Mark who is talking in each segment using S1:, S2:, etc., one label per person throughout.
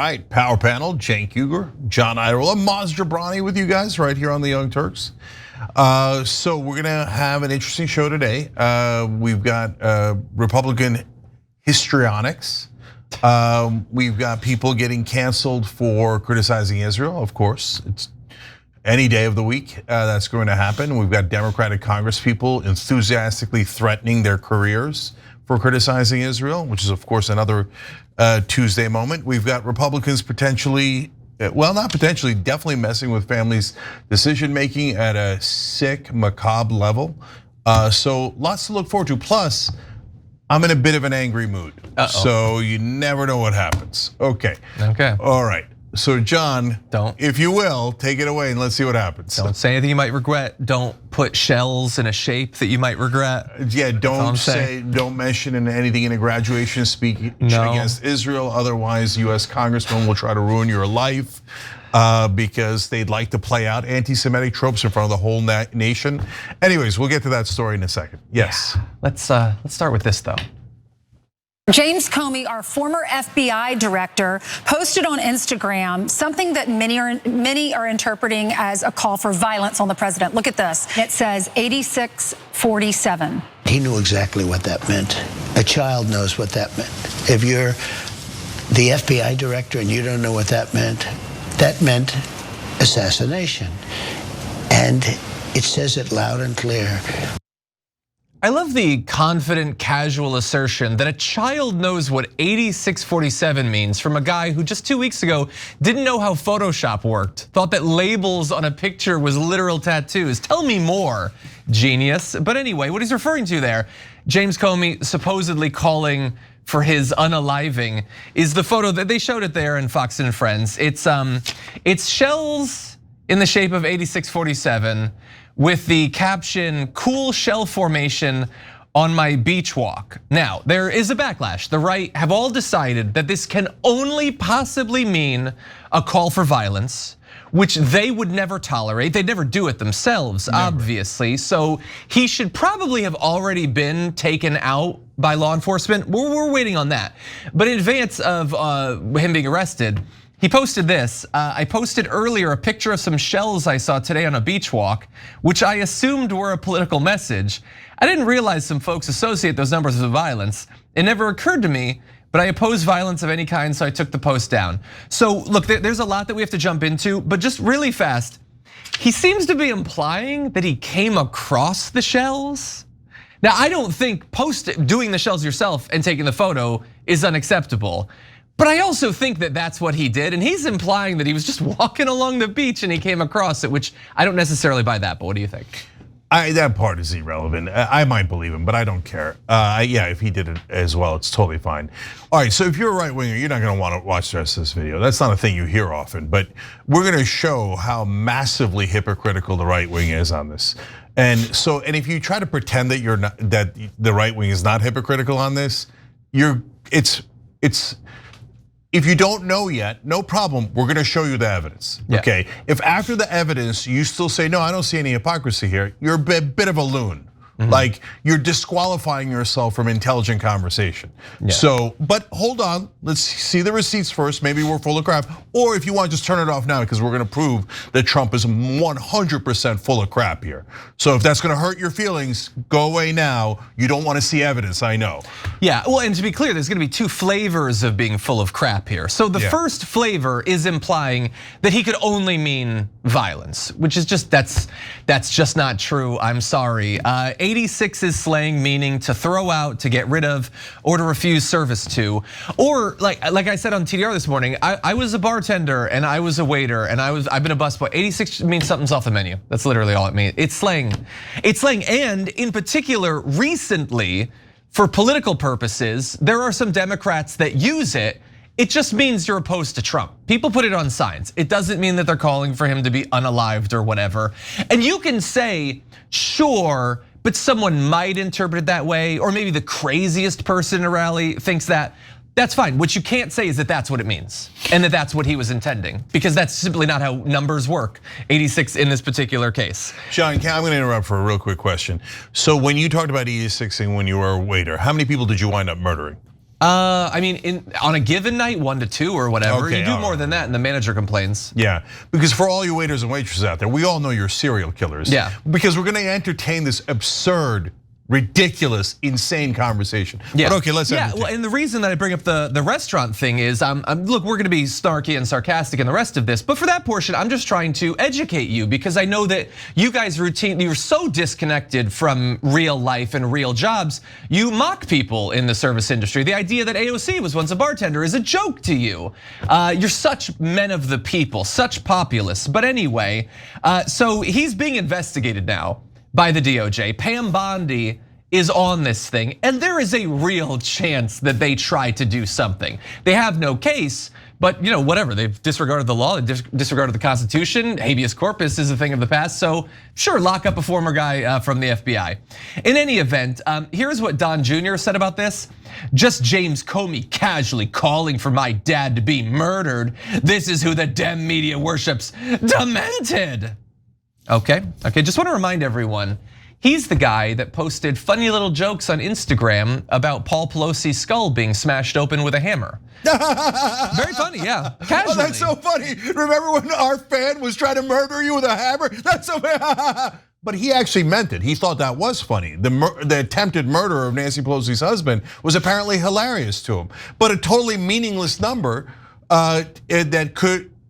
S1: right, Power Panel, Cenk Uygur, John Idarola, Maz Jobrani with you guys right here on the Young Turks. So we're gonna have an interesting show today. We've got Republican histrionics. We've got people getting canceled for criticizing Israel, of course. It's any day of the week that's going to happen. We've got Democratic Congress people enthusiastically threatening their careers for criticizing Israel, which is of course another Tuesday moment. We've got Republicans potentially, well, not potentially, definitely messing with families' decision making at a sick, macabre level. So lots to look forward to. Plus, I'm in a bit of an angry mood. So you never know what happens. Okay. All right. So John, if you will, take it away and let's see what happens.
S2: Don't say anything you might regret. Don't put shells in a shape that you might regret.
S1: Yeah, don't mention anything in a graduation speech against Israel. Otherwise, US congressmen will try to ruin your life because they'd like to play out anti-Semitic tropes in front of the whole nation. Anyways, we'll get to that story in a second. Yes.
S2: Yeah. Let's start with this though.
S3: James Comey, our former FBI director, posted on Instagram something that many are interpreting as a call for violence on the president. Look at this. It says 8647.
S4: He knew exactly what that meant. A child knows what that meant. If you're the FBI director and you don't know what that meant assassination. And it says it loud and clear.
S2: I love the confident, casual assertion that a child knows what 8647 means from a guy who just 2 weeks ago didn't know how Photoshop worked, thought that labels on a picture was literal tattoos. Tell me more, genius. But anyway, what he's referring to there, James Comey supposedly calling for his unaliving, is the photo that they showed it there in Fox and Friends. It's shells in the shape of 8647. With the caption, "Cool shell formation on my beach walk." Now, there is a backlash. The right have all decided that this can only possibly mean a call for violence, which they would never tolerate. They'd never do it themselves, obviously. So he should probably have already been taken out by law enforcement. We're waiting on that. But in advance of him being arrested, he posted this. I posted earlier a picture of some shells I saw today on a beach walk, which I assumed were a political message. I didn't realize some folks associate those numbers with violence. It never occurred to me, but I oppose violence of any kind, so I took the post down. So look, there's a lot that we have to jump into, but just really fast, he seems to be implying that he came across the shells. Now, I don't think doing the shells yourself and taking the photo is unacceptable. But I also think that that's what he did, and he's implying that he was just walking along the beach and he came across it, which I don't necessarily buy that, but what do you think?
S1: That part is irrelevant. I might believe him, but I don't care. Yeah, if he did it as well, it's totally fine. All right, so if you're a right winger, you're not gonna wanna watch the rest of this video. That's not a thing you hear often, but we're gonna show how massively hypocritical the right wing is on this. And if you try to pretend that that the right wing is not hypocritical on this, if you don't know yet, no problem, we're gonna show you the evidence, okay? If after the evidence you still say, no, I don't see any hypocrisy here, you're a bit of a loon. Like you're disqualifying yourself from intelligent conversation. So, but hold on, let's see the receipts first. Maybe we're full of crap. Or if you want, just turn it off now because we're gonna prove that Trump is 100% full of crap here. So if that's gonna hurt your feelings, go away now. You don't wanna see evidence, I know.
S2: Yeah, well, and to be clear, there's gonna be two flavors of being full of crap here. So the first flavor is implying that he could only mean violence, which is just, that's just not true, I'm sorry. 86 is slang meaning to throw out, to get rid of, or to refuse service to. Or like I said on TDR this morning, I was a bartender and I was a waiter and I've been a busboy. 86 means something's off the menu. That's literally all it means. It's slang. It's slang, and in particular, recently, for political purposes, there are some Democrats that use it. It just means you're opposed to Trump. People put it on signs. It doesn't mean that they're calling for him to be unalived or whatever. And you can say, sure, but someone might interpret it that way, or maybe the craziest person in a rally thinks that. That's fine. What you can't say is that that's what it means and that that's what he was intending, because that's simply not how numbers work. 86 in this particular case.
S1: John, I'm gonna interrupt for a real quick question. So when you talked about 86ing when you were a waiter, how many people did you wind up murdering?
S2: I mean, on a given night, 1 to 2 or whatever.
S1: Okay,
S2: you do more than that, and the manager complains.
S1: Yeah, because for all you waiters and waitresses out there, we all know you're serial killers.
S2: Yeah.
S1: Because we're gonna entertain this absurd, ridiculous, insane conversation.
S2: Yeah.
S1: But okay, let's entertain.
S2: Well, and the reason that I bring up the restaurant thing is, look, we're gonna be snarky and sarcastic in the rest of this, but for that portion, I'm just trying to educate you because I know that you guys you're so disconnected from real life and real jobs, you mock people in the service industry. The idea that AOC was once a bartender is a joke to you. You're such men of the people, such populists. But anyway, so he's being investigated now by the DOJ. Pam Bondi is on this thing, and there is a real chance that they try to do something. They have no case, but whatever, they've disregarded the law, they disregarded the Constitution, habeas corpus is a thing of the past, so sure, lock up a former guy from the FBI. In any event, here's what Don Jr. said about this. Just James Comey casually calling for my dad to be murdered. This is who the Dem media worships. Demented. Okay, just want to remind everyone, he's the guy that posted funny little jokes on Instagram about Paul Pelosi's skull being smashed open with a hammer. Very funny, yeah, casually.
S1: Oh, that's so funny. Remember when our fan was trying to murder you with a hammer? That's so funny. But he actually meant it. He thought that was funny. The attempted murder of Nancy Pelosi's husband was apparently hilarious to him. But a totally meaningless number that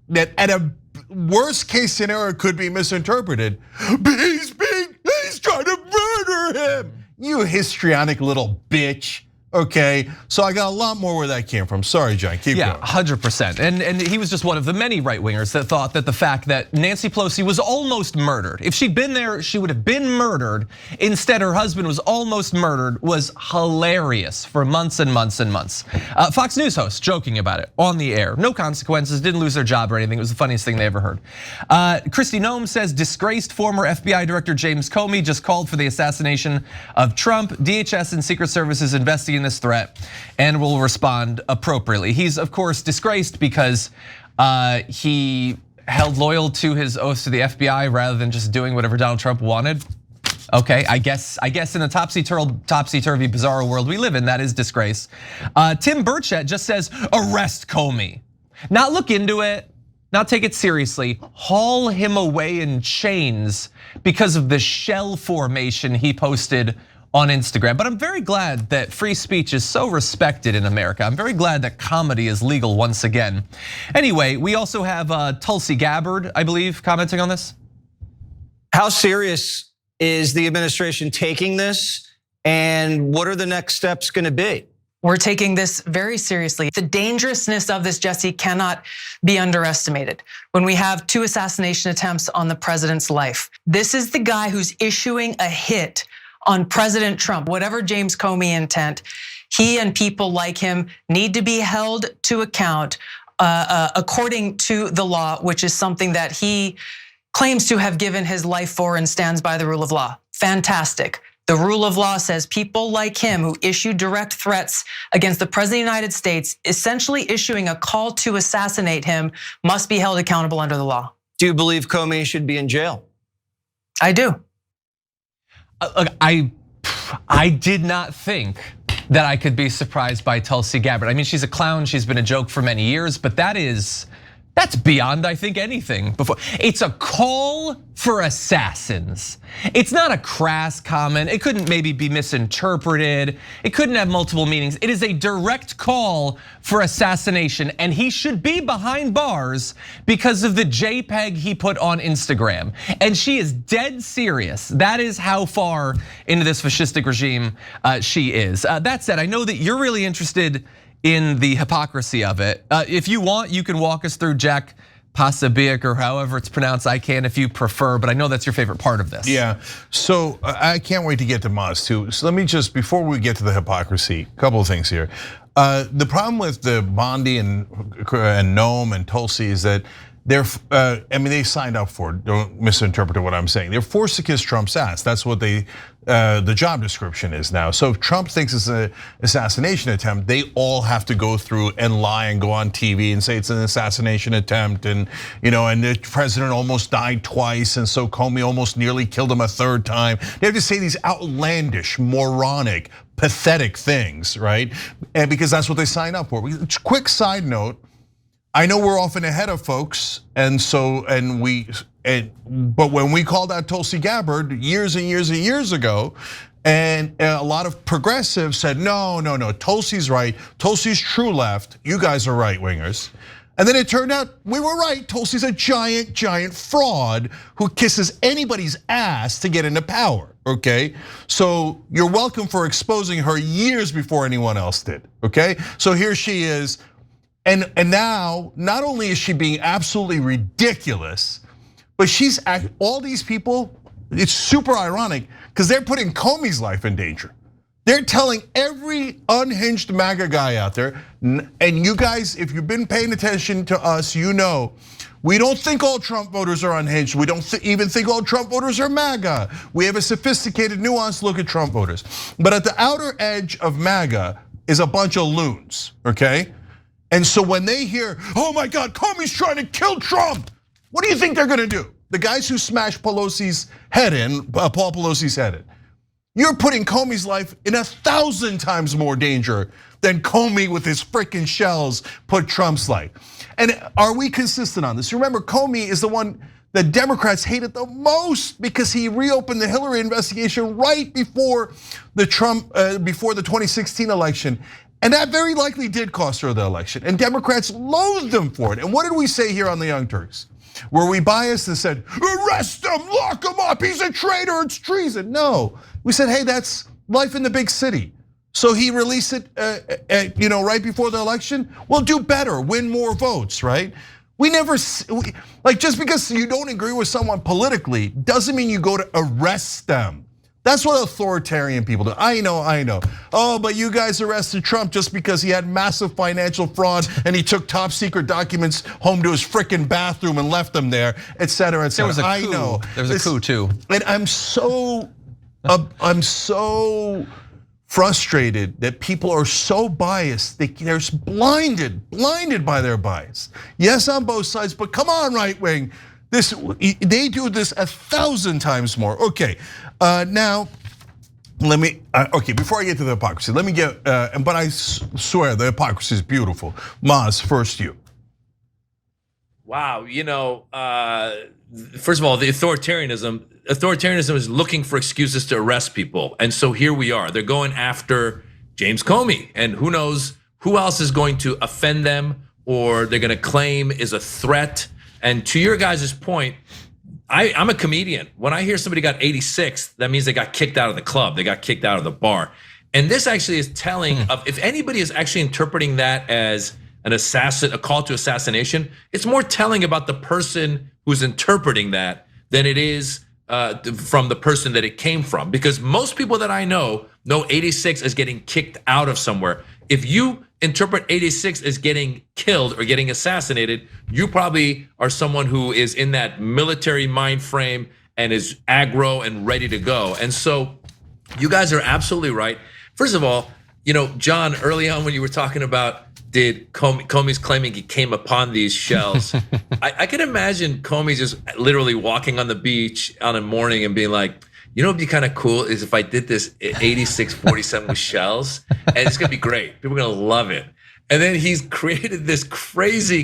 S1: at a worst case scenario could be misinterpreted. He's trying to murder him. You histrionic little bitch. Okay, so I got a lot more where that came from. Sorry, John, keep going.
S2: 100%. And he was just one of the many right wingers that thought that the fact that Nancy Pelosi was almost murdered, if she'd been there, she would have been murdered. Instead, her husband was almost murdered, was hilarious for months and months and months. Fox News host joking about it on the air. No consequences, didn't lose their job or anything. It was the funniest thing they ever heard. Kristi Noem says disgraced former FBI Director James Comey just called for the assassination of Trump. DHS and Secret Service is investigating this threat and will respond appropriately. He's of course disgraced because he held loyal to his oaths to the FBI rather than just doing whatever Donald Trump wanted. Okay, I guess in the topsy-turvy bizarro world we live in, that is disgrace. Tim Burchett just says arrest Comey. Not look into it, not take it seriously, haul him away in chains because of the shell formation he posted on Instagram. But I'm very glad that free speech is so respected in America. I'm very glad that comedy is legal once again. Anyway, we also have Tulsi Gabbard, I believe, commenting on this.
S5: How serious is the administration taking this, and what are the next steps gonna be?
S6: We're taking this very seriously. The dangerousness of this, Jesse, cannot be underestimated. When we have 2 assassination attempts on the president's life, this is the guy who's issuing a hit on President Trump. Whatever James Comey intent, he and people like him need to be held to account according to the law, which is something that he claims to have given his life for and stands by the rule of law. Fantastic. The rule of law says people like him who issue direct threats against the president of the United States, essentially issuing a call to assassinate him, must be held accountable under the law.
S5: Do you believe Comey should be in jail?
S6: I do.
S2: I did not think that I could be surprised by Tulsi Gabbard. I mean, she's a clown, she's been a joke for many years, but that's beyond, I think, anything before. It's a call for assassins. It's not a crass comment. It couldn't maybe be misinterpreted. It couldn't have multiple meanings. It is a direct call for assassination, and he should be behind bars because of the JPEG he put on Instagram. And she is dead serious. That is how far into this fascistic regime she is. That said, I know that you're really interested in the hypocrisy of it. If you want, you can walk us through Jack Posobiec or however it's pronounced. I can if you prefer, but I know that's your favorite part of this.
S1: Yeah, so I can't wait to get to Moz too. So let me just, before we get to the hypocrisy, a couple of things here. The problem with the Bondi and Noem and Tulsi is that they signed up for it. Don't misinterpret what I'm saying. They're forced to kiss Trump's ass. That's what the job description is now. So if Trump thinks it's an assassination attempt, they all have to go through and lie and go on TV and say it's an assassination attempt, and the president almost died twice, and so Comey almost nearly killed him a 3rd time. They have to say these outlandish, moronic, pathetic things, right? And because that's what they sign up for. Quick side note, I know we're often ahead of folks, but when we called out Tulsi Gabbard years and years and years ago, and a lot of progressives said, no, Tulsi's right, Tulsi's true left, you guys are right wingers. And then it turned out we were right, Tulsi's a giant fraud who kisses anybody's ass to get into power, okay? So you're welcome for exposing her years before anyone else did, okay? So here she is. And now, not only is she being absolutely ridiculous, but all these people, it's super ironic because they're putting Comey's life in danger. They're telling every unhinged MAGA guy out there, and you guys, if you've been paying attention to us, you know, we don't think all Trump voters are unhinged. We don't even think all Trump voters are MAGA. We have a sophisticated, nuanced look at Trump voters. But at the outer edge of MAGA is a bunch of loons, okay? And so when they hear, oh my God, Comey's trying to kill Trump, what do you think they're gonna do? The guys who smashed Pelosi's head in, Paul Pelosi's head in. You're putting Comey's life in 1,000 times more danger than Comey with his freaking shells put Trump's life. And are we consistent on this? Remember, Comey is the one that Democrats hated the most because he reopened the Hillary investigation right before the 2016 election. And that very likely did cost her the election. And Democrats loathed him for it. And what did we say here on the Young Turks? Were we biased and said, arrest him, lock him up, he's a traitor, it's treason? No, we said, hey, that's life in the big city. So he released it right before the election. We'll do better, win more votes, right? We never, like just because you don't agree with someone politically doesn't mean you go to arrest them. That's what authoritarian people do. I know. Oh, but you guys arrested Trump just because he had massive financial fraud and he took top secret documents home to his freaking bathroom and left them there, et cetera, et cetera.
S2: There was a coup.
S1: I know.
S2: There was a coup too.
S1: And I'm so frustrated that people are so biased. They're blinded by their bias. Yes, on both sides, but come on, right wing. They do this 1,000 times more. Okay, now let me. Okay, before I get to the hypocrisy, let me get. But I swear the hypocrisy is beautiful. Maz, first you.
S7: Wow, first of all, the authoritarianism is looking for excuses to arrest people, and so here we are. They're going after James Comey, and who knows who else is going to offend them or they're going to claim is a threat. And to your guys' point, I'm a comedian. When I hear somebody got 86, that means they got kicked out of the club. They got kicked out of the bar. And this actually is telling of, if anybody is actually interpreting that as a call to assassination, it's more telling about the person who's interpreting that than it is from the person that it came from. Because most people that I know 86 as getting kicked out of somewhere. If you interpret 86 as getting killed or getting assassinated, you probably are someone who is in that military mind frame and is aggro and ready to go. And so you guys are absolutely right. First of all, John, early on when you were talking about did Comey's claiming he came upon these shells, I can imagine Comey just literally walking on the beach on a morning and being like, what'd be kind of cool is if I did this 86-47 with shells, and it's gonna be great. People are gonna love it. And then he's created this crazy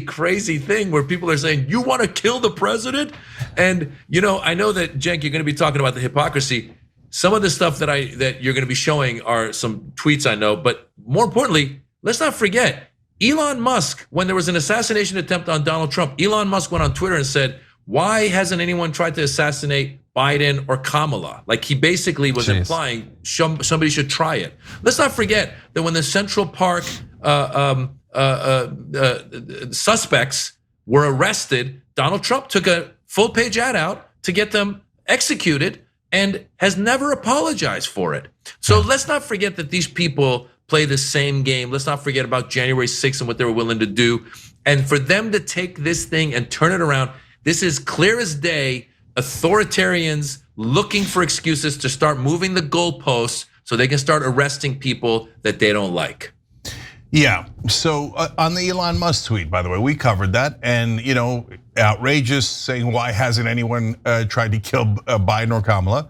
S7: thing where people are saying, you wanna kill the president? And I know that, Cenk, you're gonna be talking about the hypocrisy. Some of the stuff that you're gonna be showing are some tweets I know, but more importantly, let's not forget, Elon Musk, when there was an assassination attempt on Donald Trump, Elon Musk went on Twitter and said, why hasn't anyone tried to assassinate Biden or Kamala? Like he basically was implying somebody should try it. Let's not forget that when the Central Park suspects were arrested, Donald Trump took a full-page ad out to get them executed and has never apologized for it. So let's not forget that these people play the same game. Let's not forget about January 6th and what they were willing to do. And for them to take this thing and turn it around, this is clear as day, authoritarians looking for excuses to start moving the goalposts so they can start arresting people that they don't like.
S1: Yeah, so on the Elon Musk tweet, by the way, we covered that, and outrageous, saying why hasn't anyone tried to kill Biden or Kamala?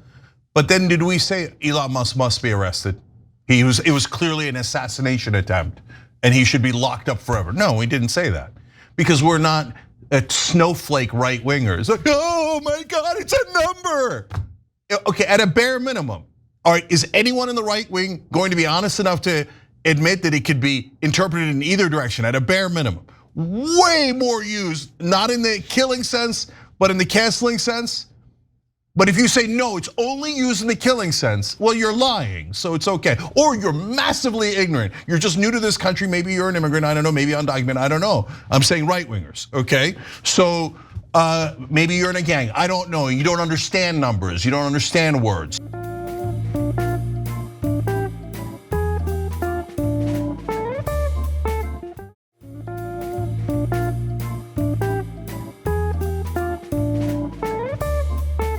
S1: But then did we say Elon Musk must be arrested? It was clearly an assassination attempt and he should be locked up forever. No, he didn't say that because we're not snowflake right wingers. Like, oh my God, it's a number. Okay, at a bare minimum, all right, is anyone in the right wing going to be honest enough to admit that it could be interpreted in either direction at a bare minimum? Way more used, not in the killing sense, but in the canceling sense. But if you say no, it's only used in the killing sense, well, you're lying, so it's okay. Or you're massively ignorant. You're just new to this country, maybe you're an immigrant, I don't know, maybe undocumented, I don't know. I'm saying right wingers, okay? So maybe you're in a gang, I don't know. You don't understand numbers, you don't understand words.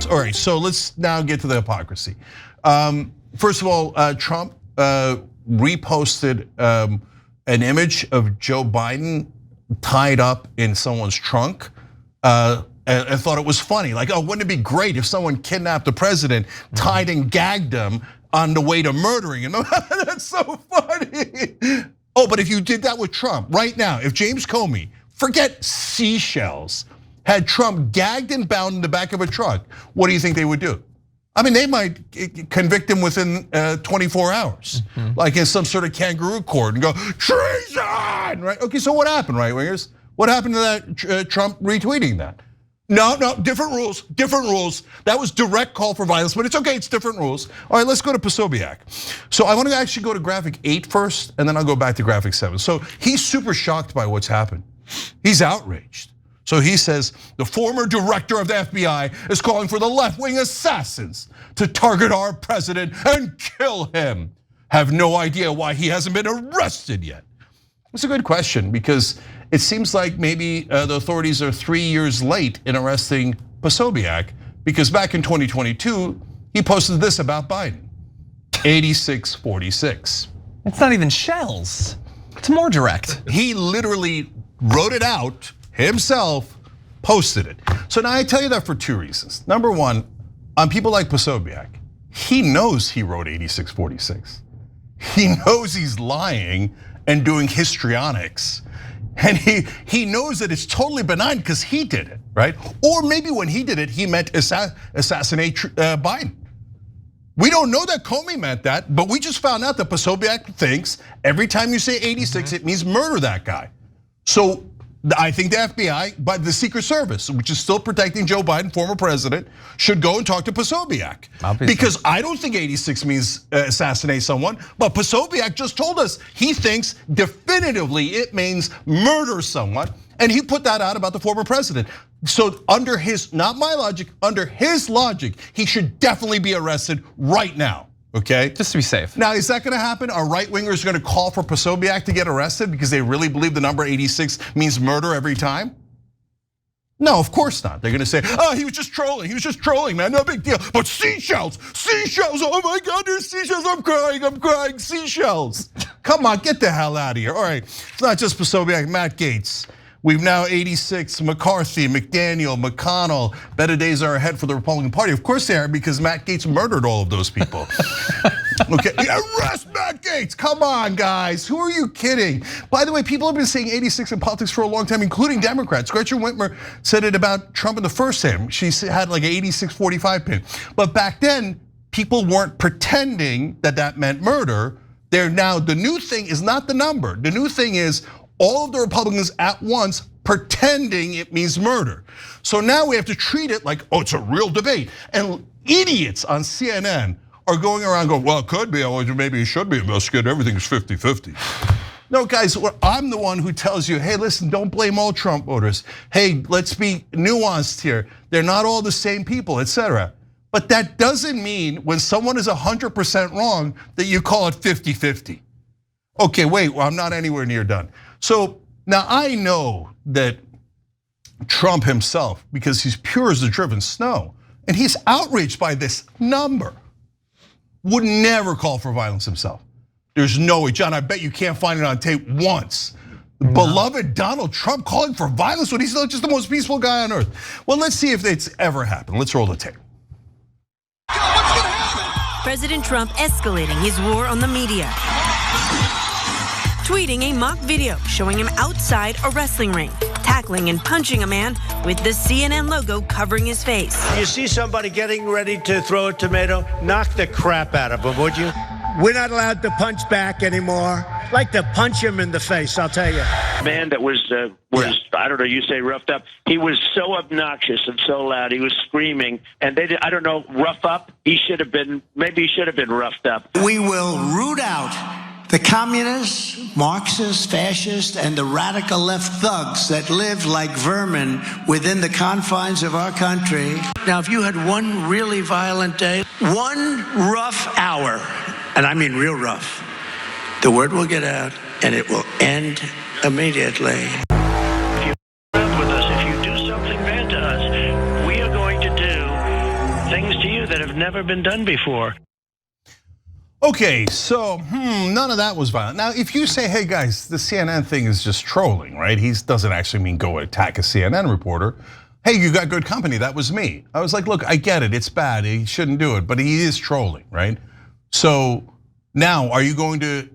S1: All right, so let's now get to the hypocrisy. First of all, Trump reposted an image of Joe Biden tied up in someone's trunk and thought it was funny. Like, oh, wouldn't it be great if someone kidnapped the president, tied and gagged him on the way to murdering him? That's so funny. Oh, but if you did that with Trump right now, if James Comey, forget seashells, had Trump gagged and bound in the back of a truck, what do you think they would do? I mean, they might convict him within 24 hours, like in some sort of kangaroo court and go, treason, right? Okay, so what happened, right wingers? What happened to that Trump retweeting that? No, different rules, different rules. That was direct call for violence, but it's okay, it's different rules. All right, let's go to Posobiec. So I want to actually go to graphic 8 first, and then I'll go back to graphic 7. So he's super shocked by what's happened. He's outraged. So he says, the former director of the FBI is calling for the left-wing assassins to target our president and kill him. Have no idea why he hasn't been arrested yet. It's a good question because it seems like maybe the authorities are 3 years late in arresting Posobiec because back in 2022, he posted this about Biden, 86-46.
S2: It's not even shells, it's more direct.
S1: He literally wrote it out himself, posted it. So now I tell you that for 2 reasons. Number one, on people like Posobiec, he knows he wrote 86-46. He knows he's lying and doing histrionics. And he knows that it's totally benign because he did it, right? Or maybe when he did it, he meant assassinate Biden. We don't know that Comey meant that, but we just found out that Posobiec thinks every time you say 86, it means murder that guy. So I think the FBI, but the Secret Service, which is still protecting Joe Biden, former president, should go and talk to Posobiec. Obviously. Because I don't think 86 means assassinate someone, but Posobiec just told us he thinks definitively it means murder someone, and he put that out about the former president. So under his, not my logic, under his logic, he should definitely be arrested right now. Okay,
S2: just to be safe.
S1: Now, is that gonna happen? Are right wingers gonna call for Posobiec to get arrested because they really believe the number 86 means murder every time? No, of course not. They're gonna say, oh, he was just trolling, man, no big deal. But seashells, oh my God, there's seashells, I'm crying, seashells. Come on, get the hell out of here. All right, it's not just Posobiec, Matt Gaetz. We've now 86, McCarthy, McDaniel, McConnell. Better days are ahead for the Republican Party. Of course they are because Matt Gaetz murdered all of those people. Okay, arrest Matt Gaetz, come on guys, who are you kidding? By the way, people have been saying 86 in politics for a long time, including Democrats. Gretchen Whitmer said it about Trump in the first term. She had like an 86-45 pin. But back then, people weren't pretending that that meant murder. They're now, the new thing is not the number. The new thing is, all of the Republicans at once pretending it means murder. So now we have to treat it like, oh, it's a real debate. And idiots on CNN are going around going, well, it could be, or maybe it should be investigated, everything's 50-50. No, guys, I'm the one who tells you, hey, listen, don't blame all Trump voters. Hey, let's be nuanced here. They're not all the same people, etc. But that doesn't mean when someone is 100% wrong that you call it 50-50. Okay, wait, well, I'm not anywhere near done. So now I know that Trump himself, because he's pure as the driven snow, and he's outraged by this number, would never call for violence himself. There's no way, John, I bet you can't find it on tape once. No. Beloved Donald Trump calling for violence when he's just the most peaceful guy on earth. Well, let's see if it's ever happened. Let's roll the tape.
S8: What's gonna happen? President Trump escalating his war on the media. Tweeting a mock video showing him outside a wrestling ring, tackling and punching a man with the CNN logo covering his face.
S9: You see somebody getting ready to throw a tomato, knock the crap out of him, would you? We're not allowed to punch back anymore. I'd like to punch him in the face, I'll tell you.
S10: Man that was I don't know, you say roughed up. He was so obnoxious and so loud. He was screaming, and they did, I don't know, rough up. Maybe he should have been roughed up.
S4: We will root out the communists, Marxists, fascists, and the radical left thugs that live like vermin within the confines of our country. Now, if you had one really violent day, one rough hour, and I mean real rough, the word will get out and it will end immediately.
S10: If you with us, if you do something bad to us, we are going to do things to you that have never been done before.
S1: Okay, so none of that was violent. Now, if you say, hey guys, the CNN thing is just trolling, right? He doesn't actually mean go attack a CNN reporter. Hey, you got good company, that was me. I was like, look, I get it, it's bad, he shouldn't do it, but he is trolling, right? So now, are you going to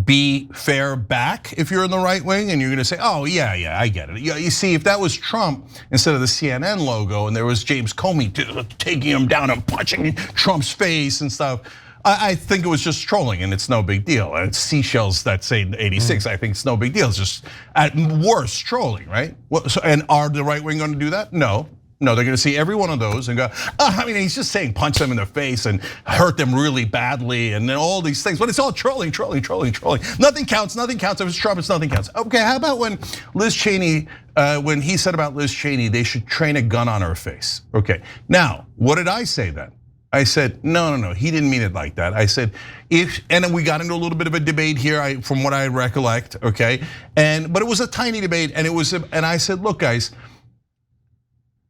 S1: be fair back if you're in the right wing and you're gonna say, oh yeah, I get it. You see, if that was Trump instead of the CNN logo and there was James Comey taking him down and punching Trump's face and stuff, I think it was just trolling and it's no big deal. And it's seashells that say 86, I think it's no big deal. It's just at worst trolling, right? And are the right wing gonna do that? No, they're gonna see every one of those and go, I mean, he's just saying punch them in the face and hurt them really badly and then all these things, but it's all trolling. Nothing counts, if it's Trump, it's nothing counts. Okay, how about when Liz Cheney, when he said about Liz Cheney, they should train a gun on her face. Okay, now, what did I say then? I said, no, he didn't mean it like that. I said, and then we got into a little bit of a debate here, from what I recollect, okay? But it was a tiny debate, and I said, look guys,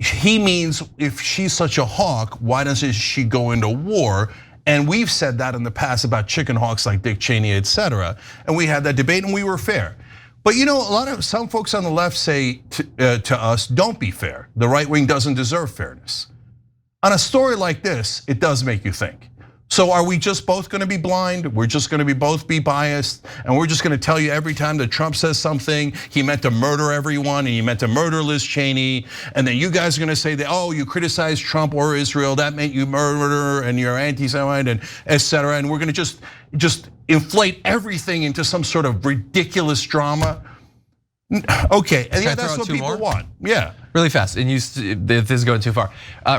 S1: he means if she's such a hawk, why doesn't she go into war? And we've said that in the past about chicken hawks like Dick Cheney, etc. And we had that debate and we were fair. But you know, some folks on the left say to us, don't be fair. The right wing doesn't deserve fairness. On a story like this, it does make you think. So are we just both gonna be blind? We're just gonna both be biased, and we're just gonna tell you every time that Trump says something, he meant to murder everyone, and he meant to murder Liz Cheney, and then you guys are gonna say that, oh, you criticize Trump or Israel, that meant you murder and you're anti-Semite and etc. And we're gonna just inflate everything into some sort of ridiculous drama. Okay, and yeah, that's what people want. Yeah.
S2: Really fast, and this is going too far.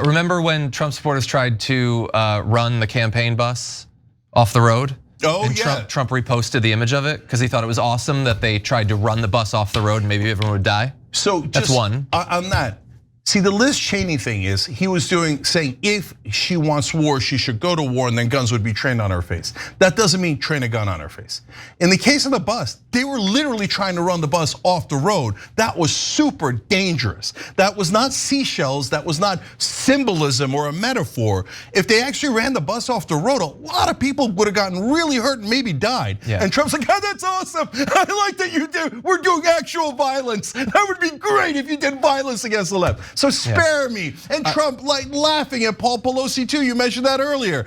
S2: Remember when Trump supporters tried to run the campaign bus off the road?
S1: Oh,
S2: and
S1: yeah.
S2: Trump reposted the image of it because he thought it was awesome that they tried to run the bus off the road and maybe everyone would die.
S1: So
S2: that's one.
S1: On that, see, the Liz Cheney thing is he was saying if she wants war, she should go to war and then guns would be trained on her face. That doesn't mean train a gun on her face. In the case of the bus, they were literally trying to run the bus off the road. That was super dangerous. That was not seashells, that was not symbolism or a metaphor. If they actually ran the bus off the road, a lot of people would have gotten really hurt and maybe died. Yeah. And Trump's like, oh, that's awesome. I like that you did. We're doing actual violence. That would be great if you did violence against the left. So spare me. And Trump like laughing at Paul Pelosi too. You mentioned that earlier.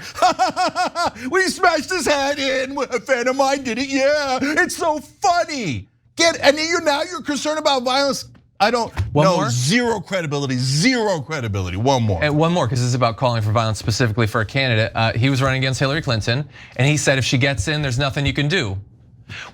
S1: We smashed his head in. A fan of mine did it. Yeah, it's so funny. And now you're concerned about violence. I don't know. Zero credibility. One more.
S2: And one more, because this is about calling for violence specifically for a candidate. He was running against Hillary Clinton, and he said if she gets in, there's nothing you can do.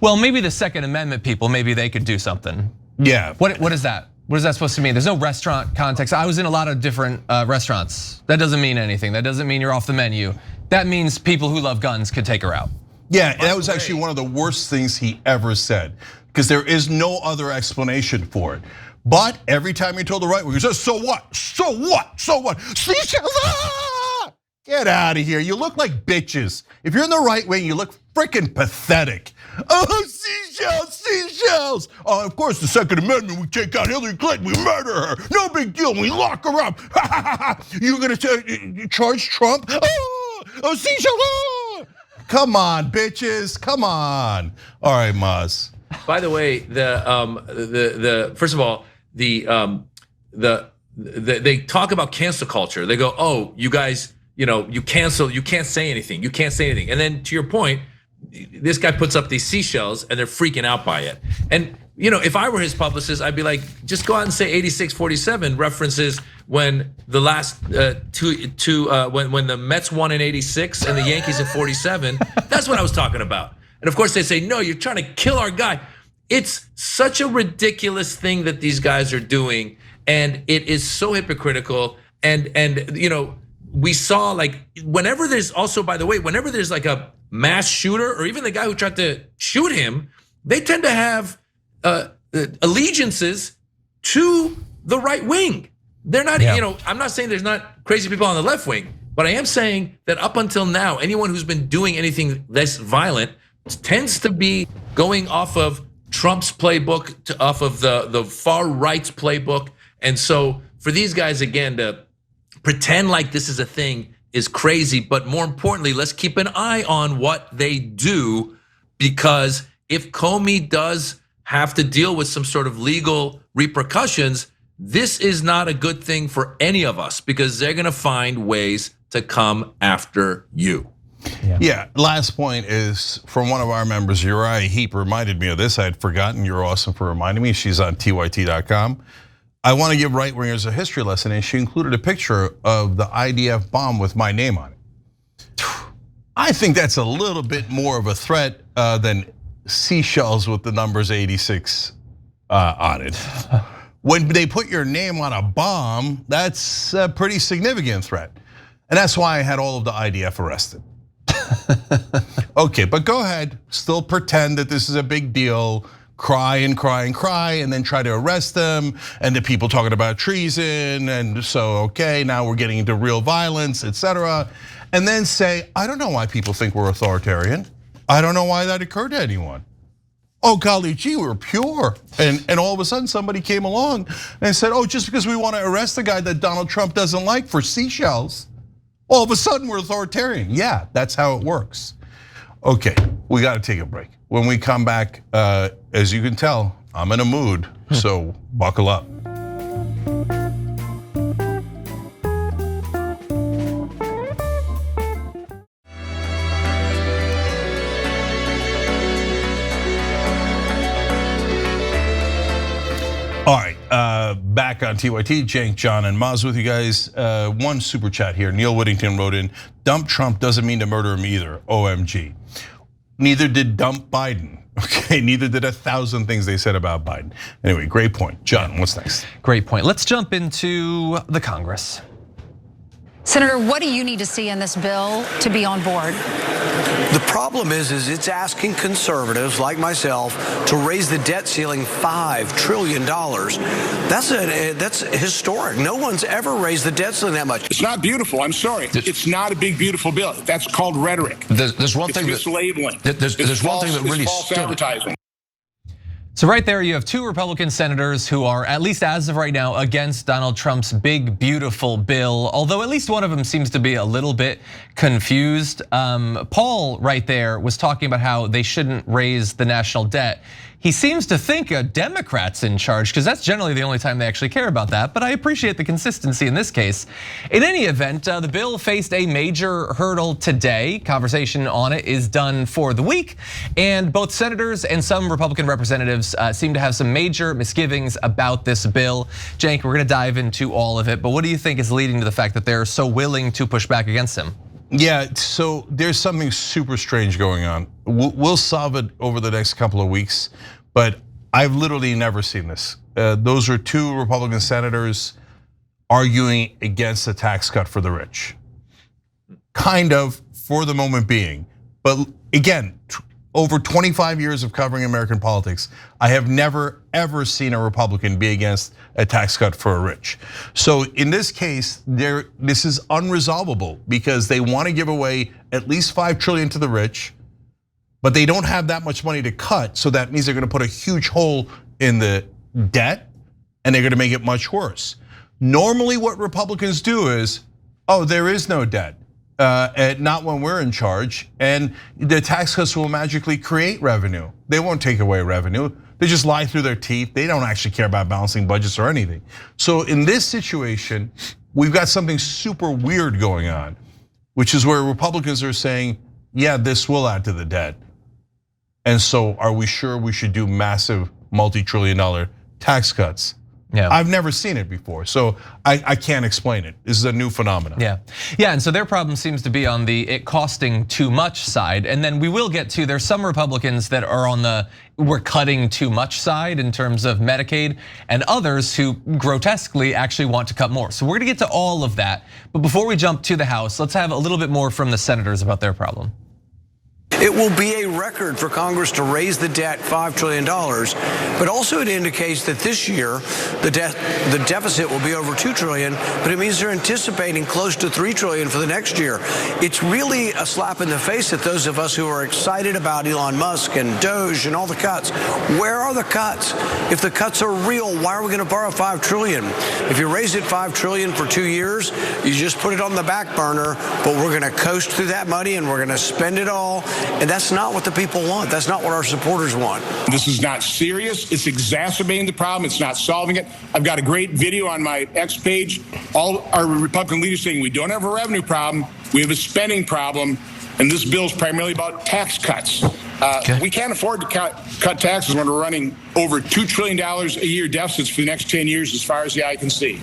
S2: Well, maybe the Second Amendment people, maybe they could do something.
S1: Yeah.
S2: What is that? What is that supposed to mean? There's no restaurant context. I was in a lot of different restaurants. That doesn't mean anything. That doesn't mean you're off the menu. That means people who love guns could take her out.
S1: Yeah, that was actually one of the worst things he ever said, because there is no other explanation for it. But every time you're told the right wing, he says, so what? Seashells, get out of here. You look like bitches. If you're in the right wing, you look freaking pathetic. Oh, seashells. Oh, of course, the Second Amendment, we take out Hillary Clinton, we murder her. No big deal, we lock her up. You're gonna charge Trump? Oh, seashells. Come on, bitches, come on. All right, Maz.
S7: By the way, first of all, they talk about cancel culture. They go, oh, you guys you cancel, you can't say anything, And then to your point, this guy puts up these seashells and they're freaking out by it. And if I were his publicist, I'd be like, just go out and say 86-47 references when the last when the Mets won in 86 and the Yankees in 47. That's what I was talking about. And of course they say, no, you're trying to kill our guy. It's such a ridiculous thing that these guys are doing, and it is so hypocritical. And we saw, like, whenever there's also, by the way, whenever there's like a mass shooter or even the guy who tried to shoot him, they tend to have allegiances to the right wing. They're not, I'm not saying there's not crazy people on the left wing, but I am saying that up until now, anyone who's been doing anything less violent tends to be going off of Trump's playbook, off of the far right's playbook. And so for these guys, again, to pretend like this is a thing is crazy. But more importantly, let's keep an eye on what they do, because if Comey does have to deal with some sort of legal repercussions, this is not a good thing for any of us, because they're gonna find ways to come after you.
S1: Yeah, last point is from one of our members, Uriah Heap, reminded me of this. I had forgotten. You're awesome for reminding me. She's on tyt.com. I want to give right-wingers a history lesson, and she included a picture of the IDF bomb with my name on it. I think that's a little bit more of a threat than seashells with the numbers 86 on it. When they put your name on a bomb, that's a pretty significant threat. And that's why I had all of the IDF arrested. Okay, but go ahead, still pretend that this is a big deal, cry and cry and cry, and then try to arrest them, and the people talking about treason, and so, okay, now we're getting into real violence, etc. And then say, I don't know why people think we're authoritarian. I don't know why that occurred to anyone. Oh golly gee, we're pure. And all of a sudden somebody came along and said, oh, just because we want to arrest the guy that Donald Trump doesn't like for seashells, all of a sudden we're authoritarian. Yeah, that's how it works. Okay, we got to take a break. When we come back, as you can tell, I'm in a mood, so buckle up. All right, back on TYT, Cenk, John, and Maz with you guys. One super chat here. Neil Whittington wrote in, dump Trump doesn't mean to murder him either, OMG. Neither did dump Biden, okay? Neither did 1,000 things they said about Biden. Anyway, great point. John, what's next?
S2: Great point. Let's jump into the Congress.
S3: Senator, what do you need to see in this bill to be on board?
S11: The problem is it's asking conservatives like myself to raise the debt ceiling $5 trillion. That's historic. No one's ever raised the debt ceiling that much.
S12: It's not beautiful. I'm sorry. It's not a big, beautiful bill. That's called rhetoric.
S13: There's one thing
S12: it's mislabeling.
S13: There's one thing that really
S12: false advertising.
S2: So right there, you have two Republican senators who are, at least as of right now, against Donald Trump's big, beautiful bill, although at least one of them seems to be a little bit confused. Paul right there was talking about how they shouldn't raise the national debt. He seems to think a Democrat's in charge, because that's generally the only time they actually care about that, but I appreciate the consistency in this case. In any event, the bill faced a major hurdle today. Conversation on it is done for the week, and both senators and some Republican representatives seem to have some major misgivings about this bill. Cenk, we're gonna dive into all of it, but what do you think is leading to the fact that they're so willing to push back against him?
S1: Yeah, so there's something super strange going on. We'll solve it over the next couple of weeks, but I've literally never seen this. Those are two Republican senators arguing against a tax cut for the rich. Kind of, for the moment being. But again, over 25 years of covering American politics, I have never, ever seen a Republican be against a tax cut for a rich. So in this case, this is unresolvable because they want to give away at least $5 trillion to the rich, but they don't have that much money to cut. So that means they're going to put a huge hole in the debt and they're going to make it much worse. Normally what Republicans do is, oh, there is no debt. Not when we're in charge, and the tax cuts will magically create revenue. They won't take away revenue. They just lie through their teeth. They don't actually care about balancing budgets or anything. So in this situation, we've got something super weird going on. which is where Republicans are saying, yeah, this will add to the debt. And so are we sure we should do massive multi-trillion-dollar tax cuts?
S2: Yeah.
S1: I've never seen it before, so I can't explain it. This is a new phenomenon.
S2: Yeah, and so their problem seems to be on the it costing too much side. And then we will get to, there's some Republicans that are on the we're cutting too much side in terms of Medicaid, and others who grotesquely actually want to cut more. So we're gonna get to all of that. But before we jump to the House, let's have a little bit more from the senators about their problem.
S11: It will be a record for Congress to raise the debt $5 trillion, but also it indicates that this year the deficit will be over $2 trillion, but it means they're anticipating close to $3 trillion for the next year. It's really a slap in the face at those of us who are excited about Elon Musk and Doge and all the cuts. Where are the cuts? If the cuts are real, why are we going to borrow $5 trillion? If you raise it $5 trillion for 2 years, you just put it on the back burner, but we're going to coast through that money and we're going to spend it all. And that's not what the people want. That's not what our supporters want.
S12: This is not serious. It's exacerbating the problem. It's not solving it. I've got a great video on my X page. All our Republican leaders saying we don't have a revenue problem. We have a spending problem. And this bill is primarily about tax cuts. We can't afford to cut taxes when we're running over $2 trillion a year deficits for the next 10 years as far as the eye can see.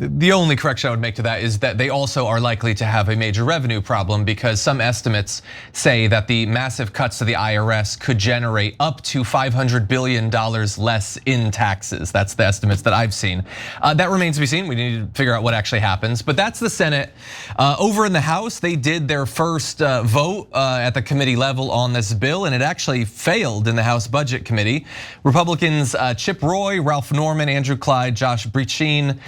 S2: The only correction I would make to that is that they also are likely to have a major revenue problem, because some estimates say that the massive cuts to the IRS could generate up to $500 billion less in taxes. That's the estimates that I've seen. That remains to be seen. We need to figure out what actually happens, but that's the Senate. Over in the House, they did their first vote at the committee level on this bill, and it actually failed in the House Budget Committee. Republicans Chip Roy, Ralph Norman, Andrew Clyde, Josh Brecheen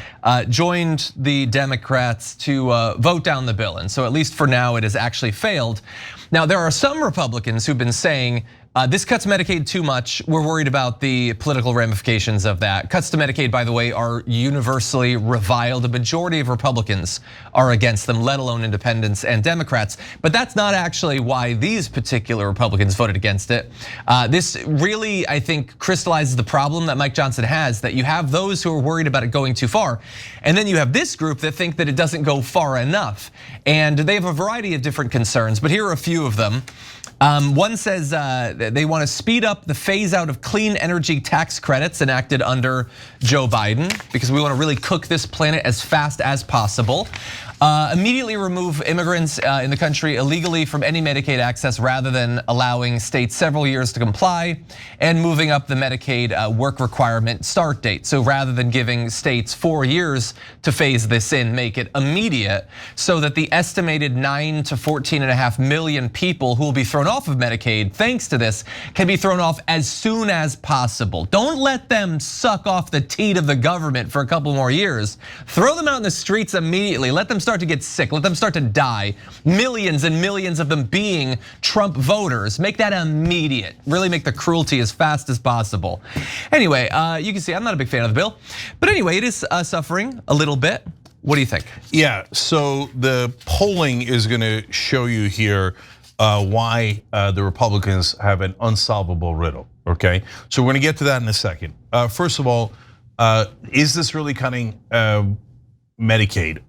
S2: joined the Democrats to vote down the bill. And so at least for now, it has actually failed. Now, there are some Republicans who've been saying, this cuts Medicaid too much. We're worried about the political ramifications of that. Cuts to Medicaid, by the way, are universally reviled. The majority of Republicans are against them, let alone independents and Democrats. But that's not actually why these particular Republicans voted against it. This really, I think, crystallizes the problem that Mike Johnson has, that you have those who are worried about it going too far. And then you have this group that think that it doesn't go far enough. And they have a variety of different concerns, but here are a few of them. One says they want to speed up the phase out of clean energy tax credits enacted under Joe Biden, because we want to really cook this planet as fast as possible. Immediately remove immigrants in the country illegally from any Medicaid access, rather than allowing states several years to comply, and moving up the Medicaid work requirement start date. So rather than giving states 4 years to phase this in, make it immediate, so that the estimated 9 to 14.5 million people who will be thrown off of Medicaid thanks to this can be thrown off as soon as possible. Don't let them suck off the teat of the government for a couple more years. Throw them out in the streets immediately. Let them start to get sick, let them start to die. Millions and millions of them being Trump voters. Make that immediate. Really make the cruelty as fast as possible. Anyway, you can see I'm not a big fan of the bill, but anyway, it is suffering a little bit. What do you think?
S1: Yeah, so the polling is gonna show you here why the Republicans have an unsolvable riddle, okay? So we're gonna get to that in a second. First of all, is this really cutting Medicaid?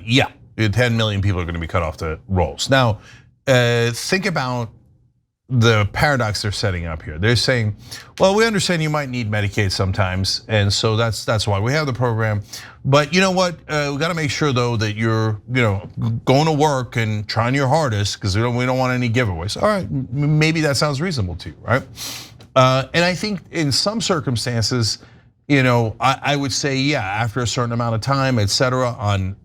S1: Yeah, 10 million people are gonna be cut off the rolls. Now, think about the paradox they're setting up here. They're saying, well, we understand you might need Medicaid sometimes, and so that's why we have the program. But you know what? We got to make sure though that you're going to work and trying your hardest, because we don't want any giveaways. All right, maybe that sounds reasonable to you, right? And I think in some circumstances, I would say, yeah, after a certain amount of time, et cetera, on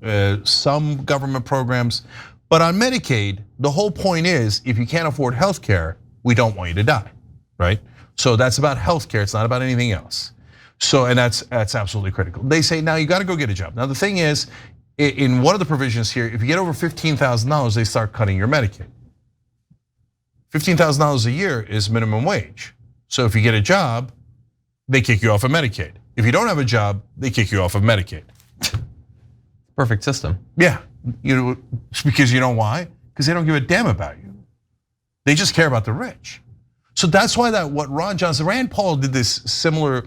S1: some government programs. But on Medicaid, the whole point is, if you can't afford healthcare, we don't want you to die, right? So that's about healthcare, it's not about anything else. So, and that's absolutely critical. They say, now you gotta go get a job. Now the thing is, in one of the provisions here, if you get over $15,000, they start cutting your Medicaid. $15,000 a year is minimum wage. So if you get a job, they kick you off of Medicaid. If you don't have a job, they kick you off of Medicaid.
S2: Perfect system.
S1: Yeah, because you know why? Because they don't give a damn about you. They just care about the rich. So that's why what Ron Johnson, Rand Paul did this similar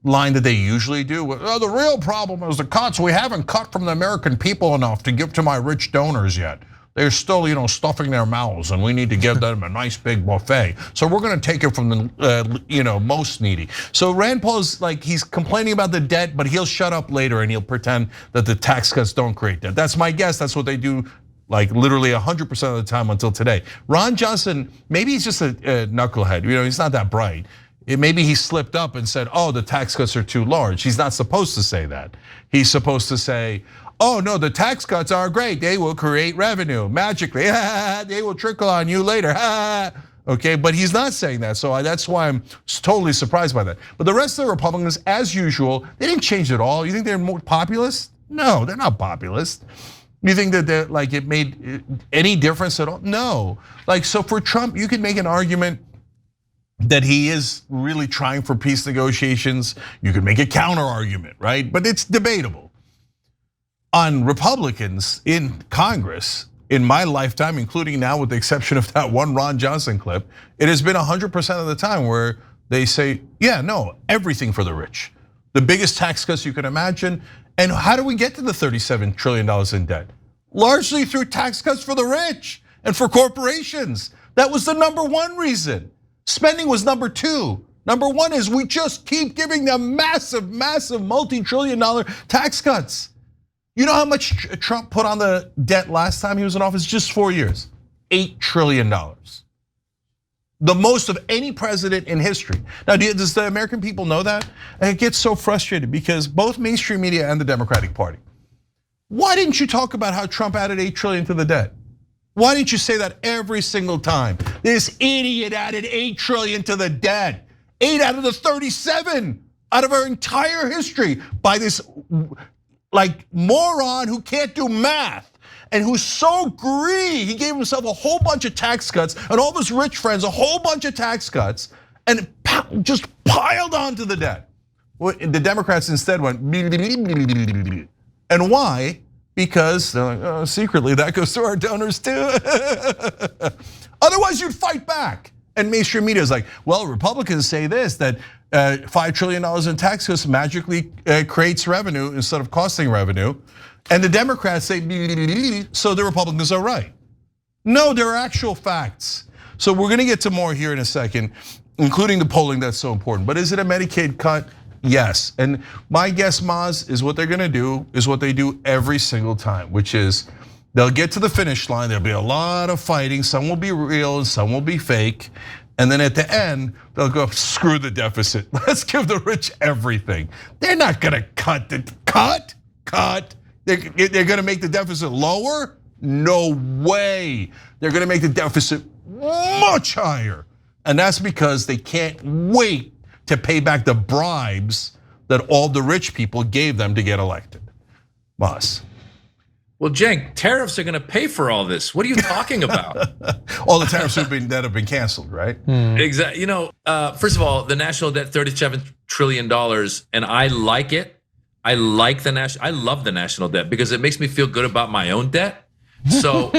S1: line that they usually do. Oh, the real problem is the cuts. We haven't cut from the American people enough to give to my rich donors yet. They're still, stuffing their mouths, and we need to give them a nice big buffet. So we're going to take it from the, most needy. So Rand Paul's like, he's complaining about the debt, but he'll shut up later and he'll pretend that the tax cuts don't create debt. That's my guess. That's what they do, like literally 100% of the time until today. Ron Johnson, maybe he's just a knucklehead. He's not that bright. Maybe he slipped up and said, oh, the tax cuts are too large. He's not supposed to say that. He's supposed to say, oh no, the tax cuts are great. They will create revenue magically. They will trickle on you later. Okay, but he's not saying that. So that's why I'm totally surprised by that. But the rest of the Republicans, as usual, they didn't change at all. You think they're more populist? No, they're not populist. You think that it made any difference at all? No. So for Trump, you could make an argument that he is really trying for peace negotiations. You could make a counter argument, right? But it's debatable. On Republicans in Congress, in my lifetime, including now with the exception of that one Ron Johnson clip, it has been 100% of the time where they say, yeah, no, everything for the rich. The biggest tax cuts you can imagine. And how do we get to the $37 trillion in debt? Largely through tax cuts for the rich and for corporations. That was the #1 reason. Spending was #2. #1 is we just keep giving them massive, massive multi-trillion-dollar tax cuts. You know how much Trump put on the debt last time he was in office? Just 4 years, $8 trillion. The most of any president in history. Now, does the American people know that? And it gets so frustrated because both mainstream media and the Democratic Party. Why didn't you talk about how Trump added $8 trillion to the debt? Why didn't you say that every single time? This idiot added $8 trillion to the debt. 8 out of the 37 out of our entire history by this moron who can't do math and who's so greedy. He gave himself a whole bunch of tax cuts and all of his rich friends a whole bunch of tax cuts and just piled onto the debt. The Democrats instead went, and why? Because they're like, oh, secretly that goes to our donors too. Otherwise you'd fight back. And mainstream media is like, well, Republicans say this, that $5 trillion in tax cuts magically creates revenue instead of costing revenue. And the Democrats say, so the Republicans are right. No, there are actual facts. So we're gonna get to more here in a second, including the polling that's so important. But is it a Medicaid cut? Yes. And my guess, Maz, is what they're gonna do is what they do every single time, which is they'll get to the finish line. There'll be a lot of fighting. Some will be real and some will be fake. And then at the end, they'll go, screw the deficit. Let's give the rich everything. They're not gonna cut. They're gonna make the deficit lower? No way. They're gonna make the deficit much higher. And that's because they can't wait to pay back the bribes that all the rich people gave them to get elected. Boss.
S7: Well, Cenk, tariffs are going to pay for all this. What are you talking about?
S1: All the tariffs that have been canceled, right?
S7: Exactly. First of all, the national debt, $37 trillion, and I like it. I love the national debt because it makes me feel good about my own debt. So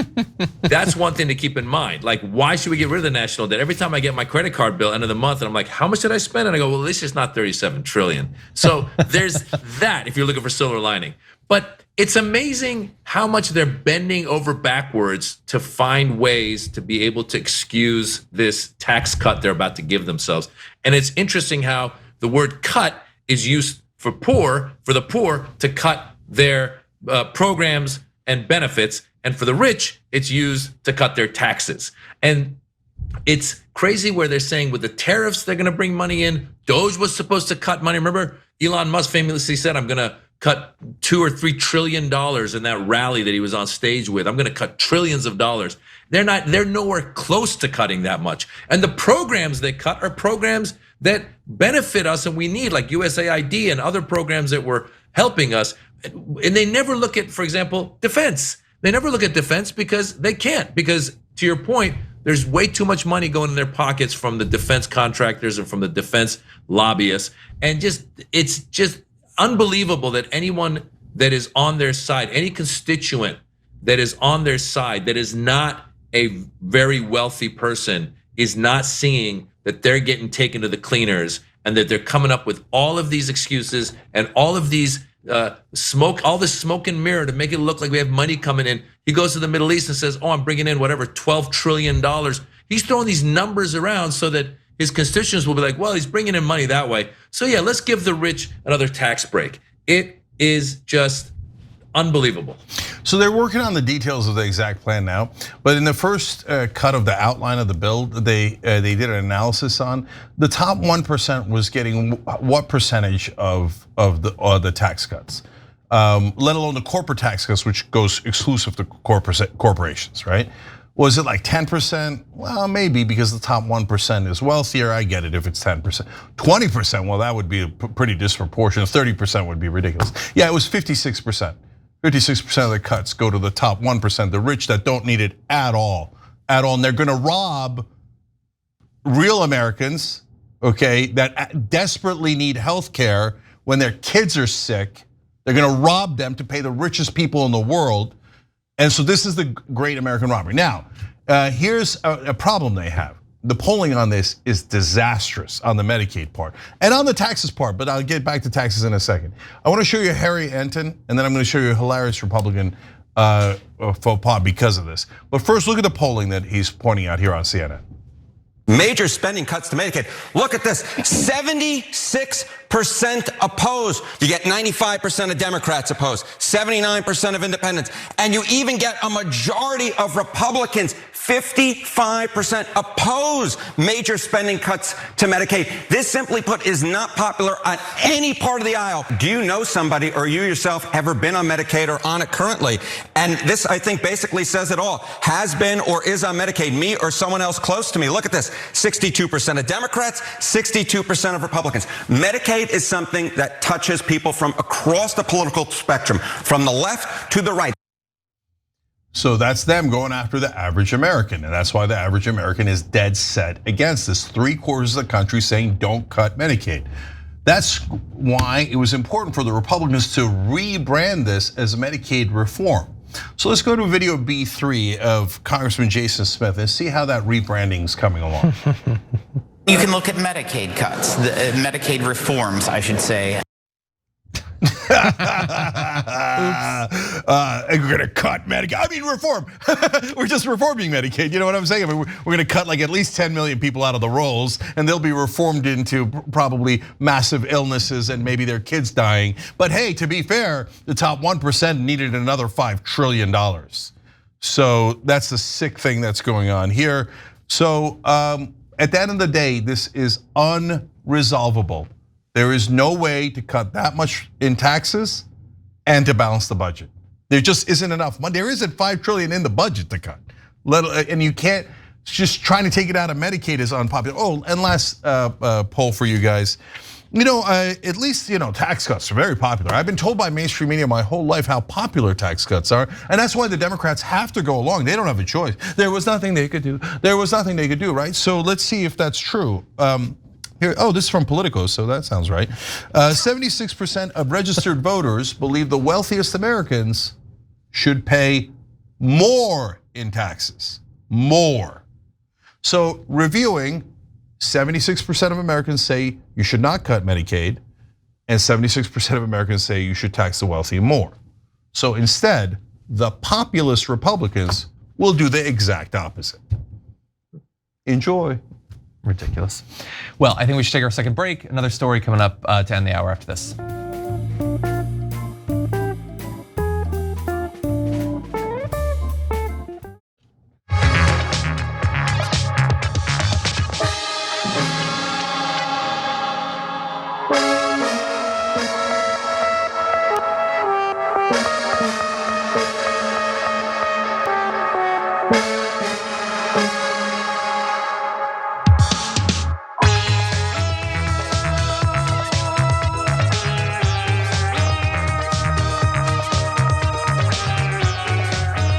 S7: that's one thing to keep in mind. Like, why should we get rid of the national debt? Every time I get my credit card bill end of the month, and I'm like, how much did I spend? And I go, well, this is not 37 trillion. So there's that if you're looking for silver lining. But it's amazing how much they're bending over backwards to find ways to be able to excuse this tax cut they're about to give themselves. And it's interesting how the word cut is used for the poor to cut their programs and benefits. And for the rich, it's used to cut their taxes. And it's crazy where they're saying with the tariffs, they're gonna bring money in. Doge was supposed to cut money. Remember, Elon Musk famously said, I'm gonna cut $2 or $3 trillion in that rally that he was on stage with. I'm gonna cut trillions of dollars. They're nowhere close to cutting that much. And the programs they cut are programs that benefit us and we need, like USAID and other programs that were helping us. And they never look at, for example, defense. They never look at defense because they can't, because to your point, there's way too much money going in their pockets from the defense contractors and from the defense lobbyists. And it's just unbelievable that anyone that is on their side, any constituent that is on their side, that is not a very wealthy person, is not seeing that they're getting taken to the cleaners and that they're coming up with all of these excuses and all of these all this smoke and mirror to make it look like we have money coming in. He goes to the Middle East and says, oh, I'm bringing in whatever, $12 trillion. He's throwing these numbers around so that his constituents will be like, well, he's bringing in money that way. So yeah, let's give the rich another tax break. It is just unbelievable.
S1: So they're working on the details of the exact plan now, but in the first cut of the outline of the bill, they did an analysis on the top 1% was getting what percentage of the tax cuts, let alone the corporate tax cuts, which goes exclusive to corporations, right? Was it like 10%? Well, maybe because the top 1% is wealthier. I get it if it's 10%. 20%, well, that would be pretty disproportionate. 30% would be ridiculous. Yeah, it was 56%. 56% of the cuts go to the top 1%, the rich that don't need it at all. And they're gonna rob real Americans, okay, that desperately need health care when their kids are sick. They're gonna rob them to pay the richest people in the world. And so this is the great American robbery. Now, here's a problem they have. The polling on this is disastrous on the Medicaid part and on the taxes part, but I'll get back to taxes in a second. I want to show you Harry Enton, and then I'm going to show you a hilarious Republican faux pas because of this. But first, look at the polling that he's pointing out here on CNN.
S14: Major spending cuts to Medicaid. Look at this, 76% opposed. You get 95% of Democrats opposed, 79% of independents, and you even get a majority of Republicans, 55% oppose major spending cuts to Medicaid. This, simply put, is not popular on any part of the aisle. Do you know somebody, or you yourself, ever been on Medicaid or on it currently? And this, I think, basically says it all. Has been or is on Medicaid, me or someone else close to me. Look at this, 62% of Democrats, 62% of Republicans. Medicaid is something that touches people from across the political spectrum, from the left to the right.
S1: So that's them going after the average American, and that's why the average American is dead set against this. 3/4 of the country saying don't cut Medicaid. That's why it was important for the Republicans to rebrand this as Medicaid reform. So let's go to video B3 of Congressman Jason Smith and see how that rebranding is coming along.
S15: You can look at Medicaid cuts, the Medicaid reforms, I should say.
S1: We're gonna cut Medicaid. I mean, reform. We're just reforming Medicaid. You know what I'm saying? I mean, we're gonna cut like at least 10 million people out of the rolls, and they'll be reformed into probably massive illnesses and maybe their kids dying. But hey, to be fair, the top 1% needed another $5 trillion. So that's the sick thing that's going on here. So at the end of the day, this is unresolvable. There is no way to cut that much in taxes and to balance the budget. There just isn't enough money. There isn't $5 trillion in the budget to cut. And you can't, just trying to take it out of Medicaid is unpopular. Oh, and last poll for you guys. You know, at least, tax cuts are very popular. I've been told by mainstream media my whole life how popular tax cuts are. And that's why the Democrats have to go along. They don't have a choice. There was nothing they could do. There was nothing they could do, right? So let's see if that's true. Here, oh, this is from Politico, so that sounds right. 76% of registered voters believe the wealthiest Americans should pay more in taxes, more. So reviewing, 76% of Americans say you should not cut Medicaid, and 76% of Americans say you should tax the wealthy more. So instead, the populist Republicans will do the exact opposite. Enjoy.
S2: Ridiculous. Well, I think we should take our second break. Another story coming up to end the hour after this.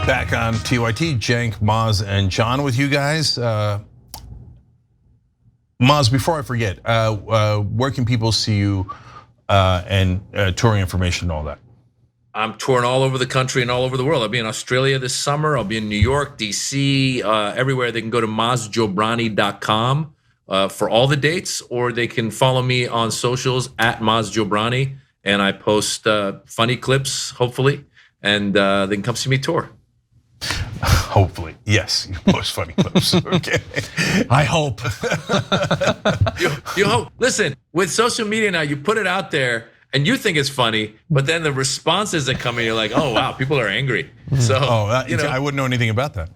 S1: Back on TYT, Cenk, Maz, and John with you guys. Maz, before I forget, where can people see you and touring information and all that?
S7: I'm touring all over the country and all over the world. I'll be in Australia this summer. I'll be in New York, DC, everywhere. They can go to mazjobrani.com. for all the dates, or they can follow me on socials at @MazJobrani, and I post funny clips, hopefully, and they can come see me tour.
S1: Hopefully, yes, you post funny clips. Okay,
S2: I hope.
S7: You hope. Listen, with social media now, you put it out there and you think it's funny, but then the responses that come in, you're like, oh wow, people are angry. So
S1: I wouldn't know anything about that.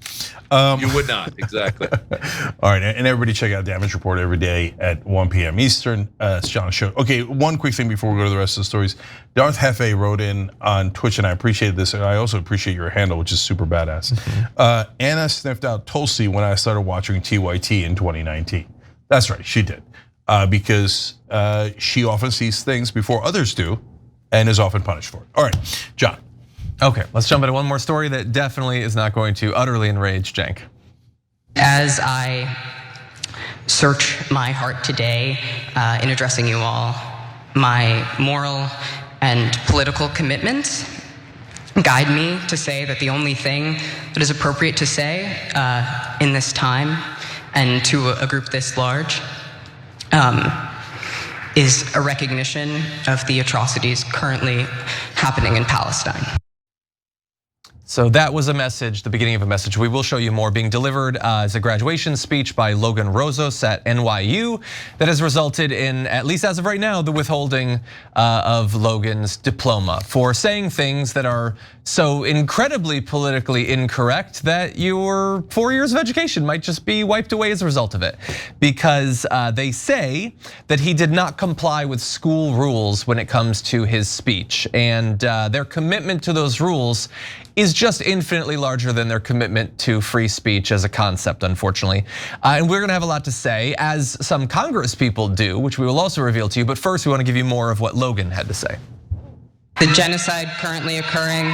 S7: You would not, exactly.
S1: All right, and everybody check out Damage Report every day at 1 p.m. Eastern. It's John Show. Okay, one quick thing before we go to the rest of the stories. Darth Hefe wrote in on Twitch, and I appreciate this, and I also appreciate your handle, which is super badass. Anna sniffed out Tulsi when I started watching TYT in 2019. That's right, she did. Because she often sees things before others do and is often punished for it. All right, John.
S2: Okay, let's jump into one more story that definitely is not going to utterly enrage Cenk.
S16: As I search my heart today in addressing you all, my moral and political commitments guide me to say that the only thing that is appropriate to say in this time and to a group this large is a recognition of the atrocities currently happening in Palestine.
S2: So that was a message, the beginning of a message. We will show you more being delivered as a graduation speech by Logan Rozos at NYU that has resulted in, at least as of right now, the withholding of Logan's diploma for saying things that are so incredibly politically incorrect that your 4 years of education might just be wiped away as a result of it. Because they say that he did not comply with school rules when it comes to his speech. And their commitment to those rules is just infinitely larger than their commitment to free speech as a concept, unfortunately. And we're gonna have a lot to say, as some Congress people do, which we will also reveal to you, but first we wanna give you more of what Logan had to say.
S16: The genocide currently occurring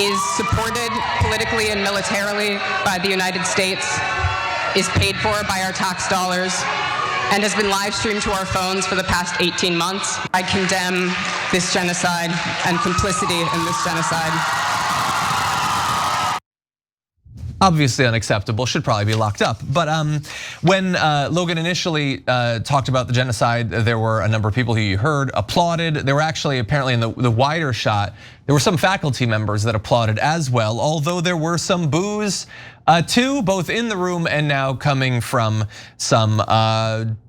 S16: is supported politically and militarily by the United States, is paid for by our tax dollars, and has been live streamed to our phones for the past 18 months. I condemn this genocide and complicity in this genocide.
S2: Obviously unacceptable, should probably be locked up. But when Logan initially talked about the genocide, there were a number of people who you heard applauded. There were actually, apparently in the wider shot, there were some faculty members that applauded as well, although there were some boos too, both in the room and now coming from some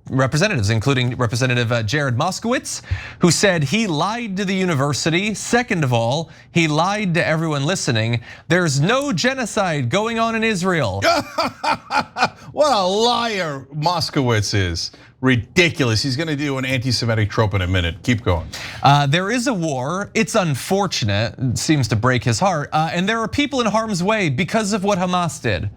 S2: representatives, including Representative Jared Moskowitz, who said he lied to the university. Second of all, he lied to everyone listening. There's no genocide going on in Israel.
S1: What a liar Moskowitz is. Ridiculous. He's gonna do an anti-Semitic trope in a minute. Keep going.
S2: There is a war. It's unfortunate. It seems to break his heart. And there are people in harm's way because of what Hamas did.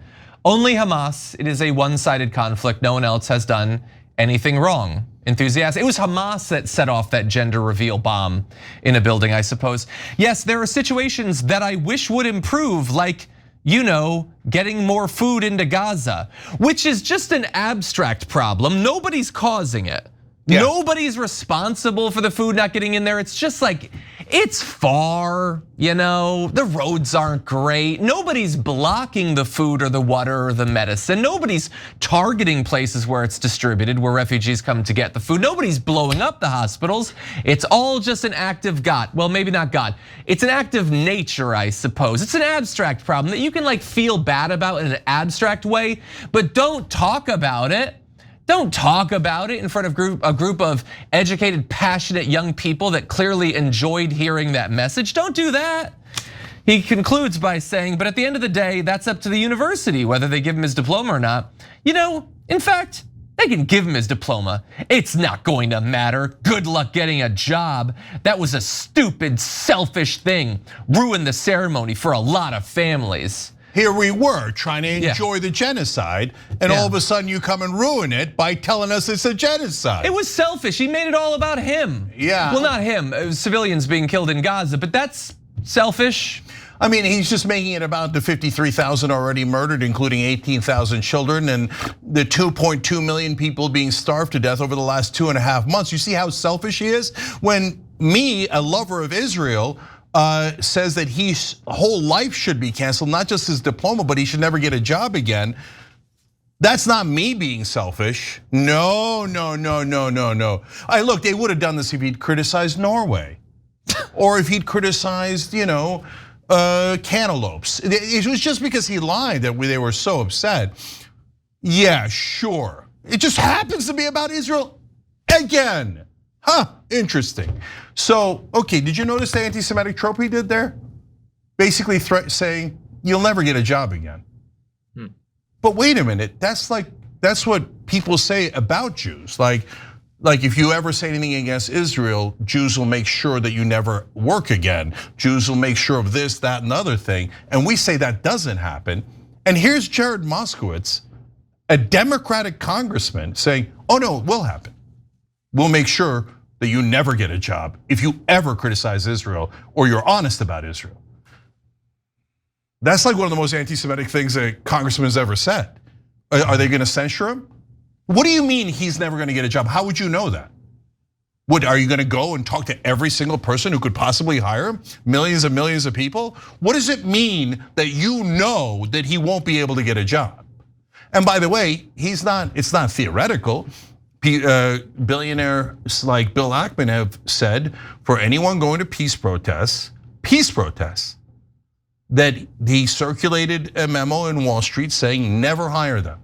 S2: Only Hamas. It is a one-sided conflict. No one else has done anything wrong. Enthusiastic. It was Hamas that set off that gender reveal bomb in a building, I suppose. Yes, there are situations that I wish would improve, like, you know, getting more food into Gaza, which is just an abstract problem. Nobody's causing it. Yeah. Nobody's responsible for the food not getting in there. It's just like, it's far, you know, the roads aren't great. Nobody's blocking the food or the water or the medicine. Nobody's targeting places where it's distributed, where refugees come to get the food. Nobody's blowing up the hospitals. It's all just an act of God. Well, maybe not God. It's an act of nature, I suppose. It's an abstract problem that you can like feel bad about in an abstract way, but don't talk about it. Don't talk about it in front of a group of educated, passionate young people that clearly enjoyed hearing that message. Don't do that. He concludes by saying, but at the end of the day, that's up to the university, whether they give him his diploma or not. You know, in fact, they can give him his diploma. It's not going to matter. Good luck getting a job. That was a stupid, selfish thing. Ruined the ceremony for a lot of families.
S1: Here we were trying to enjoy the genocide, and all of a sudden you come and ruin it by telling us it's a genocide.
S2: It was selfish. He made it all about him.
S1: Yeah.
S2: Well, not him. It was civilians being killed in Gaza, but that's selfish.
S1: I mean, he's just making it about the 53,000 already murdered, including 18,000 children, and the 2.2 million people being starved to death over the last 2.5 months. You see how selfish he is? When me, a lover of Israel, says that his whole life should be canceled, not just his diploma, but he should never get a job again. That's not me being selfish. No. Look, they would have done this if he'd criticized Norway. Or if he'd criticized, cantaloupes. It was just because he lied that they were so upset. Yeah, sure. It just happens to be about Israel again. Interesting. So, okay, did you notice the anti-Semitic trope he did there? Basically saying, you'll never get a job again. But wait a minute, that's what people say about Jews. Like if you ever say anything against Israel, Jews will make sure that you never work again. Jews will make sure of this, that, and the other thing. And we say that doesn't happen. And here's Jared Moskowitz, a Democratic congressman, saying, oh no, it will happen. We'll make sure that you never get a job if you ever criticize Israel or you're honest about Israel. That's like one of the most anti-Semitic things a congressman has ever said. Are they gonna censure him? What do you mean he's never gonna get a job? How would you know that? Are you gonna go and talk to every single person who could possibly hire him? Millions and millions of people? What does it mean that you know that he won't be able to get a job? And by the way, it's not theoretical. Billionaires like Bill Ackman have said for anyone going to peace protests, that he circulated a memo in Wall Street saying never hire them.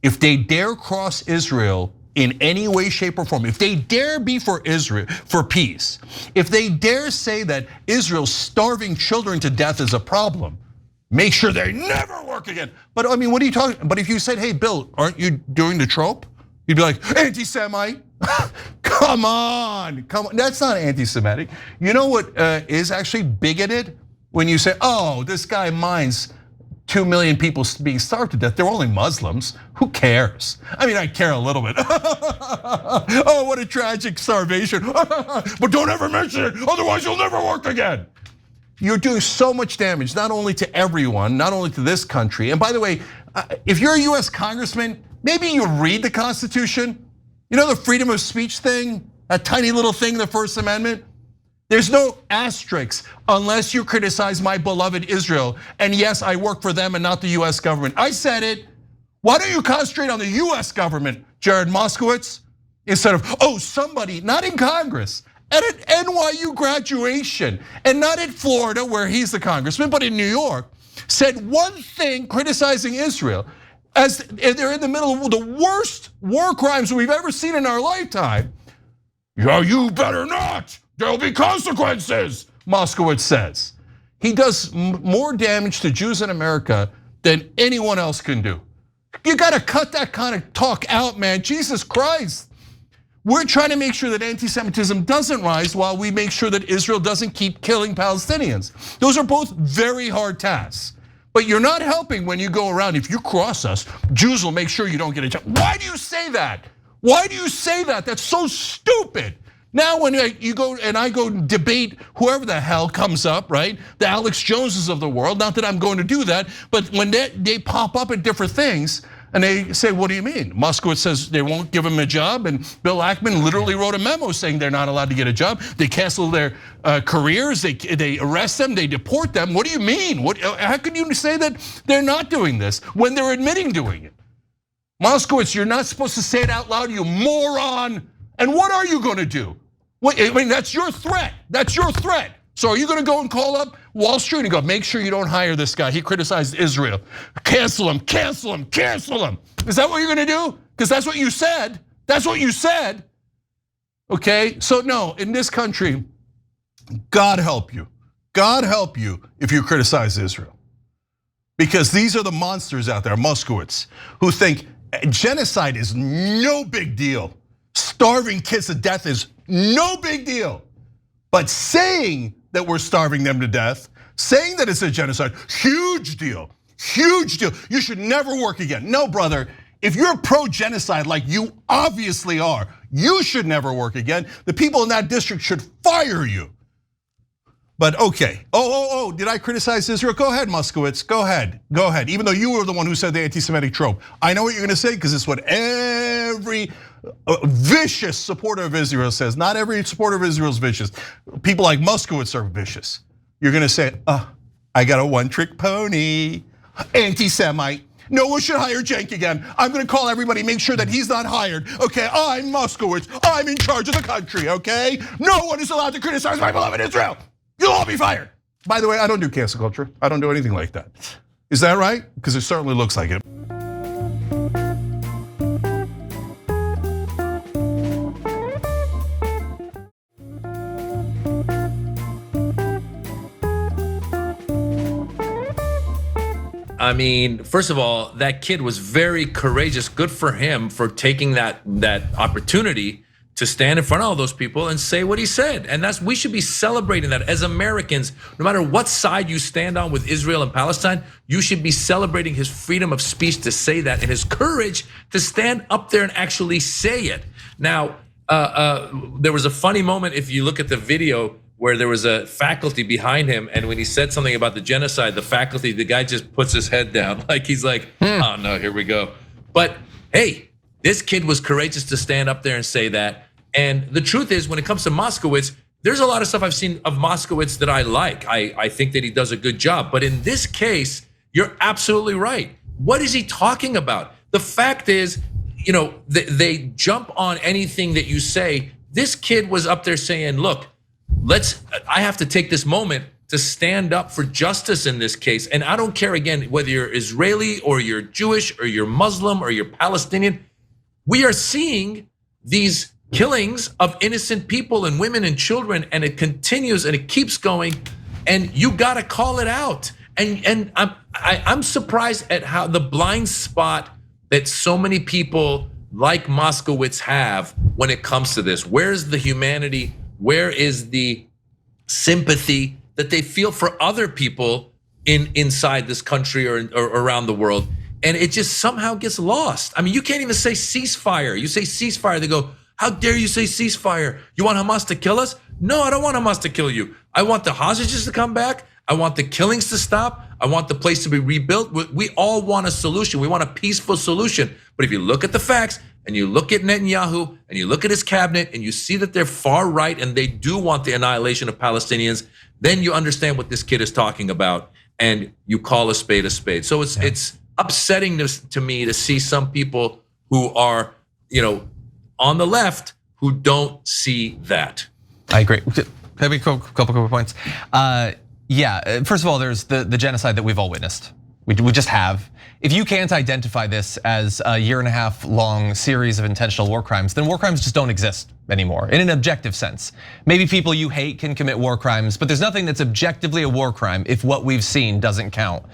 S1: If they dare cross Israel in any way, shape, or form, if they dare be for Israel, for peace, if they dare say that Israel's starving children to death is a problem, make sure they never work again. But I mean, what are you talking? But if you said, hey, Bill, aren't you doing the trope? You'd be like, anti-Semite. Come on. That's not anti-Semitic. You know what is actually bigoted? When you say, oh, this guy minds 2 million people being starved to death, they're only Muslims. Who cares? I mean, I care a little bit. Oh, what a tragic starvation. But don't ever mention it, otherwise you'll never work again. You're doing so much damage, not only to everyone, not only to this country. And by the way, if you're a US congressman, maybe you read the Constitution. You know the freedom of speech thing, that tiny little thing, the First Amendment? There's no asterisks unless you criticize my beloved Israel. And yes, I work for them and not the US government. I said it. Why don't you concentrate on the US government, Jared Moskowitz? Instead of, oh, somebody, not in Congress, at an NYU graduation, and not in Florida where he's the congressman, but in New York, said one thing criticizing Israel as they're in the middle of the worst war crimes we've ever seen in our lifetime. Yeah, you better not. There'll be consequences, Moskowitz says. He does more damage to Jews in America than anyone else can do. You gotta cut that kind of talk out, man. Jesus Christ. We're trying to make sure that anti-Semitism doesn't rise while we make sure that Israel doesn't keep killing Palestinians. Those are both very hard tasks. But you're not helping when you go around, if you cross us, Jews will make sure you don't get a job. Why do you say that? Why do you say that? That's so stupid. Now when you go and I go debate whoever the hell comes up, right? The Alex Joneses of the world, not that I'm going to do that, but when they pop up at different things and they say, what do you mean? Moskowitz says they won't give him a job, and Bill Ackman literally wrote a memo saying they're not allowed to get a job. They cancel their careers, they arrest them, they deport them. What do you mean? How can you say that they're not doing this when they're admitting doing it? Moskowitz, you're not supposed to say it out loud, you moron. And what are you gonna do? I mean, that's your threat. That's your threat. So are you gonna go and call up Wall Street and go, make sure you don't hire this guy. He criticized Israel. Cancel him, cancel him, cancel him. Is that what you're gonna do? Because that's what you said. That's what you said. Okay, so no, in this country, God help you. God help you if you criticize Israel. Because these are the monsters out there, Moskowitz, who think genocide is no big deal. Starving kids to death is no big deal. But saying that we're starving them to death, saying that it's a genocide, huge deal, huge deal. You should never work again. No, brother, if you're pro-genocide like you obviously are, you should never work again. The people in that district should fire you. But okay, did I criticize Israel? Go ahead, Moskowitz, go ahead. Even though you were the one who said the anti-Semitic trope. I know what you're gonna say because it's what every vicious supporter of Israel says. Not every supporter of Israel is vicious. People like Moskowitz are vicious. You're gonna say, I got a one-trick pony, anti-Semite. No one should hire Cenk again. I'm gonna call everybody, make sure that he's not hired. Okay, I'm Moskowitz. I'm in charge of the country, okay? No one is allowed to criticize my beloved Israel. You'll all be fired. By the way, I don't do cancel culture. I don't do anything like that. Is that right? Because it certainly looks like it.
S7: I mean, first of all, that kid was very courageous. Good for him for taking that opportunity to stand in front of all those people and say what he said. And we should be celebrating that as Americans. No matter what side you stand on with Israel and Palestine, you should be celebrating his freedom of speech to say that and his courage to stand up there and actually say it. Now, there was a funny moment if you look at the video where there was a faculty behind him, and when he said something about the genocide, the guy just puts his head down, like he's like, oh no, here we go. But hey, this kid was courageous to stand up there and say that. And the truth is, when it comes to Moskowitz, there's a lot of stuff I've seen of Moskowitz that I like. I think that he does a good job. But in this case, you're absolutely right. What is he talking about? The fact is, they jump on anything that you say. This kid was up there saying, look, I have to take this moment to stand up for justice in this case. And I don't care, again, whether you're Israeli or you're Jewish or you're Muslim or you're Palestinian. We are seeing these killings of innocent people and women and children, and it continues and it keeps going, and you gotta call it out. And I'm surprised at how the blind spot that so many people like Moskowitz have when it comes to this. Where's the humanity? Where is the sympathy that they feel for other people inside this country or around the world? And it just somehow gets lost. I mean, you can't even say ceasefire. You say ceasefire, they go, how dare you say ceasefire? You want Hamas to kill us? No, I don't want Hamas to kill you. I want the hostages to come back. I want the killings to stop. I want the place to be rebuilt. We all want a solution. We want a peaceful solution. But if you look at the facts and you look at Netanyahu and you look at his cabinet and you see that they're far right and they do want the annihilation of Palestinians, then you understand what this kid is talking about and you call a spade a spade. So it's upsetting to me to see some people who are, on the left who don't see that.
S2: I agree. Maybe a couple points. First of all, there's the genocide that we've all witnessed. We just have. If you can't identify this as a 1.5 year long series of intentional war crimes, then war crimes just don't exist anymore in an objective sense. Maybe people you hate can commit war crimes, but there's nothing that's objectively a war crime if what we've seen doesn't count.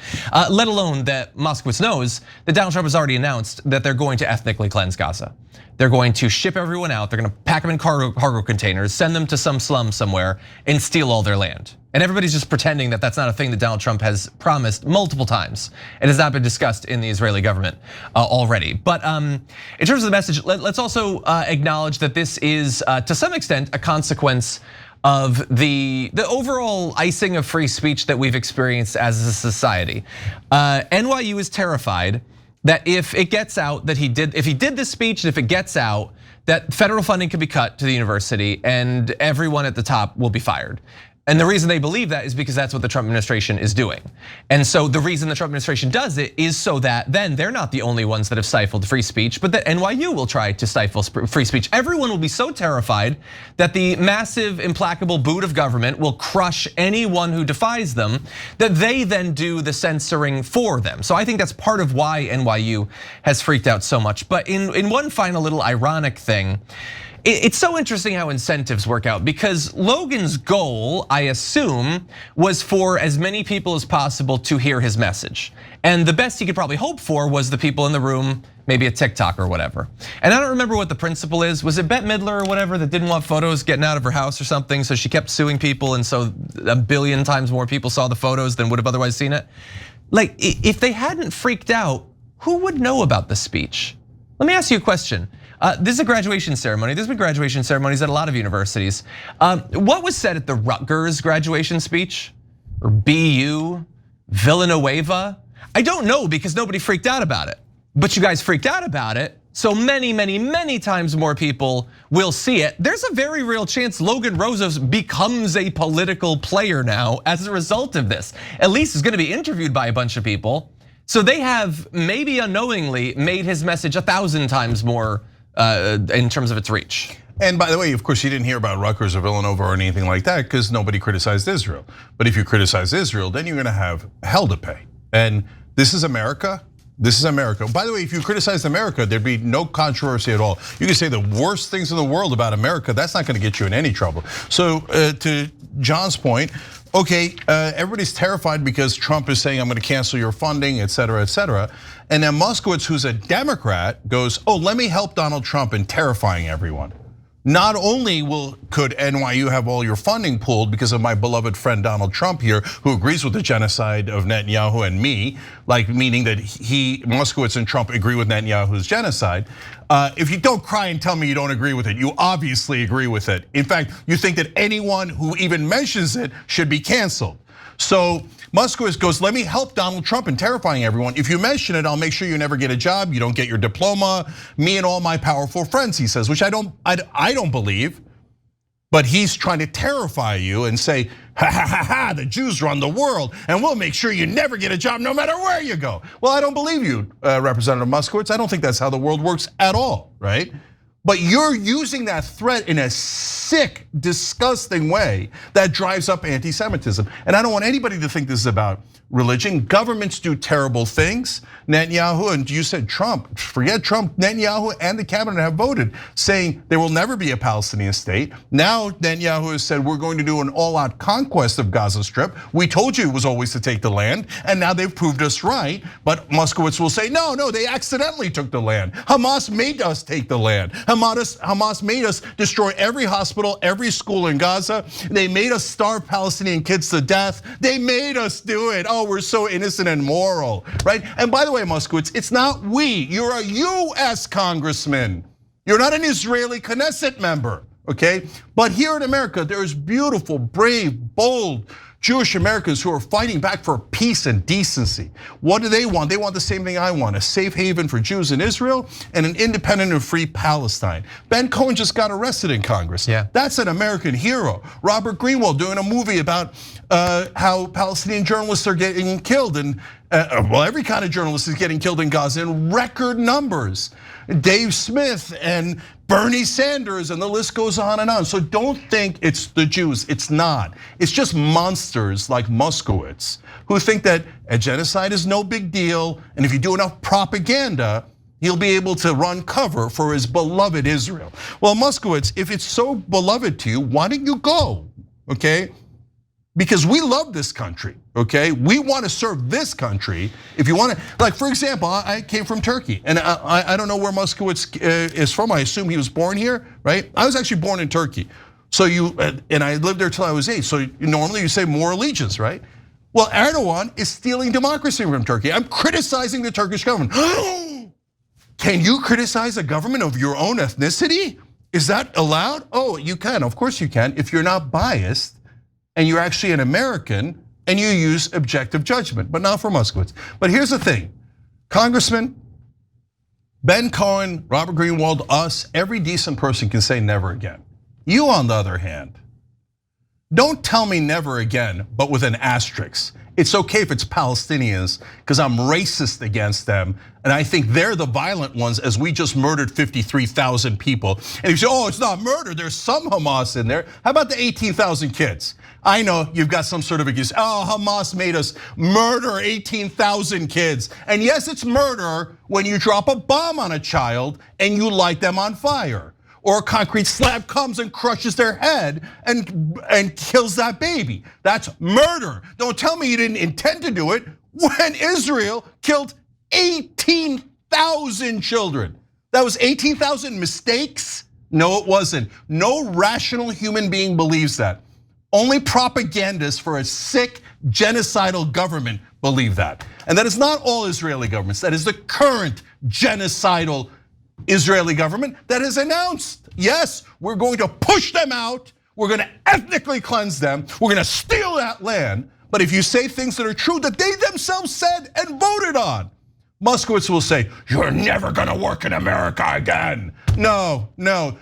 S2: Let alone that Moskowitz knows that Donald Trump has already announced that they're going to ethnically cleanse Gaza. They're going to ship everyone out. They're going to pack them in cargo containers, send them to some slum somewhere, and steal all their land. And everybody's just pretending that that's not a thing that Donald Trump has promised multiple times. It has not been discussed in the Israeli government already. But in terms of the message, let's also acknowledge that this is, to some extent, a consequence of the overall icing of free speech that we've experienced as a society. NYU is terrified that if it gets out that if he did this speech, and if it gets out, that federal funding could be cut to the university and everyone at the top will be fired. And the reason they believe that is because that's what the Trump administration is doing. And so the reason the Trump administration does it is so that then they're not the only ones that have stifled free speech, but that NYU will try to stifle free speech. Everyone will be so terrified that the massive, implacable boot of government will crush anyone who defies them, that they then do the censoring for them. So I think that's part of why NYU has freaked out so much. But in one final little ironic thing, it's so interesting how incentives work out, because Logan's goal, I assume, was for as many people as possible to hear his message. And the best he could probably hope for was the people in the room, maybe a TikTok or whatever. And I don't remember what the principle is. Was it Bette Midler or whatever that didn't want photos getting out of her house or something? So she kept suing people, and so 1 billion times more people saw the photos than would have otherwise seen it. Like, if they hadn't freaked out, who would know about the speech? Let me ask you a question. This is a graduation ceremony. There's been graduation ceremonies at a lot of universities. What was said at the Rutgers graduation speech? Or BU, Villanueva? I don't know, because nobody freaked out about it. But you guys freaked out about it, so many times more people will see it. There's a very real chance Logan Rosas becomes a political player now as a result of this. At least he's gonna be interviewed by a bunch of people. So they have maybe unknowingly made his message 1,000 times more in terms of its reach.
S1: And by the way, of course, you didn't hear about Rutgers or Villanova or anything like that because nobody criticized Israel. But if you criticize Israel, then you're gonna have hell to pay. And this is America. This is America. By the way, if you criticized America, there'd be no controversy at all. You can say the worst things in the world about America, that's not gonna get you in any trouble. So to John's point, okay, everybody's terrified because Trump is saying, I'm gonna cancel your funding, et cetera, et cetera. And then Moskowitz, who's a Democrat, goes, oh, let me help Donald Trump in terrifying everyone. Not only could NYU have all your funding pulled because of my beloved friend Donald Trump here, who agrees with the genocide of Netanyahu and me, like meaning that Moskowitz and Trump agree with Netanyahu's genocide. If you don't cry and tell me you don't agree with it, you obviously agree with it. In fact, you think that anyone who even mentions it should be canceled. So Moskowitz goes, let me help Donald Trump in terrifying everyone. If you mention it, I'll make sure you never get a job, you don't get your diploma, me and all my powerful friends, he says, which I don't believe. But he's trying to terrify you and say, ha, the Jews run the world, and we'll make sure you never get a job no matter where you go. Well, I don't believe you, Representative Moskowitz. I don't think that's how the world works at all, right? But you're using that threat in a sick, disgusting way that drives up anti-Semitism. And I don't want anybody to think this is about religion. Governments do terrible things. Netanyahu, and you said Trump, forget Trump, Netanyahu and the cabinet have voted saying there will never be a Palestinian state. Now Netanyahu has said we're going to do an all-out conquest of Gaza Strip. We told you it was always to take the land, and now they've proved us right. But Moskowitz will say, no, they accidentally took the land. Hamas made us take the land. Hamas made us destroy every hospital, every school in Gaza. They made us starve Palestinian kids to death. They made us do it. Oh, we're so innocent and moral, right? And by the way, Moskowitz, it's not we. You're a US congressman. You're not an Israeli Knesset member, okay? But here in America, there's beautiful, brave, bold Jewish Americans who are fighting back for peace and decency. What do they want? They want the same thing I want, a safe haven for Jews in Israel and an independent and free Palestine. Ben Cohen just got arrested in Congress.
S2: Yeah.
S1: That's an American hero. Robert Greenwald doing a movie about how Palestinian journalists are getting killed, and well, every kind of journalist is getting killed in Gaza in record numbers. Dave Smith and Bernie Sanders, and the list goes on and on. So don't think it's the Jews, it's not. It's just monsters like Moskowitz who think that a genocide is no big deal, and if you do enough propaganda, he'll be able to run cover for his beloved Israel. Well, Moskowitz, if it's so beloved to you, why don't you go, okay? Because we love this country, okay? We want to serve this country. If you want to, like for example, I came from Turkey, and I don't know where Moskowitz is from. I assume he was born here, right? I was actually born in Turkey. So and I lived there till I was 8. So normally you say more allegiance, right? Well, Erdogan is stealing democracy from Turkey. I'm criticizing the Turkish government. Can you criticize a government of your own ethnicity? Is that allowed? Oh, you can, of course you can, if you're not biased and you're actually an American and you use objective judgment, but not for Moskowitz. But here's the thing, Congressman, Ben Cohen, Robert Greenwald, us, every decent person can say never again. You, on the other hand, don't tell me never again, but with an asterisk. It's okay if it's Palestinians, because I'm racist against them, and I think they're the violent ones as we just murdered 53,000 people. And you say, oh, it's not murder, there's some Hamas in there. How about the 18,000 kids? I know you've got some sort of excuse. Oh, Hamas made us murder 18,000 kids. And yes, it's murder when you drop a bomb on a child and you light them on fire. Or a concrete slab comes and crushes their head and kills that baby. That's murder. Don't tell me you didn't intend to do it when Israel killed 18,000 children. That was 18,000 mistakes? No, it wasn't. No rational human being believes that. Only propagandists for a sick, genocidal government believe that. And that is not all Israeli governments. That is the current genocidal Israeli government that has announced, yes, we're going to push them out, we're going to ethnically cleanse them, we're going to steal that land. But if you say things that are true that they themselves said and voted on, Moskowitz will say, you're never gonna work in America again. No,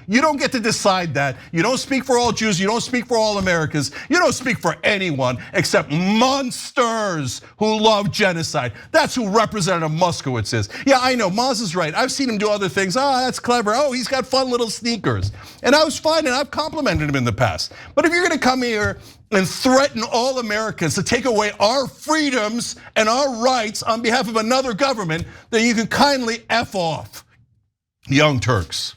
S1: you don't get to decide that. You don't speak for all Jews, you don't speak for all Americans, you don't speak for anyone except monsters who love genocide. That's who Representative Moskowitz is. Yeah, I know, Moz is right. I've seen him do other things. That's clever. He's got fun little sneakers. And I was fine, and I've complimented him in the past. But if you're gonna come here and threaten all Americans to take away our freedoms and our rights on behalf of another government, then you can kindly F off. Young Turks.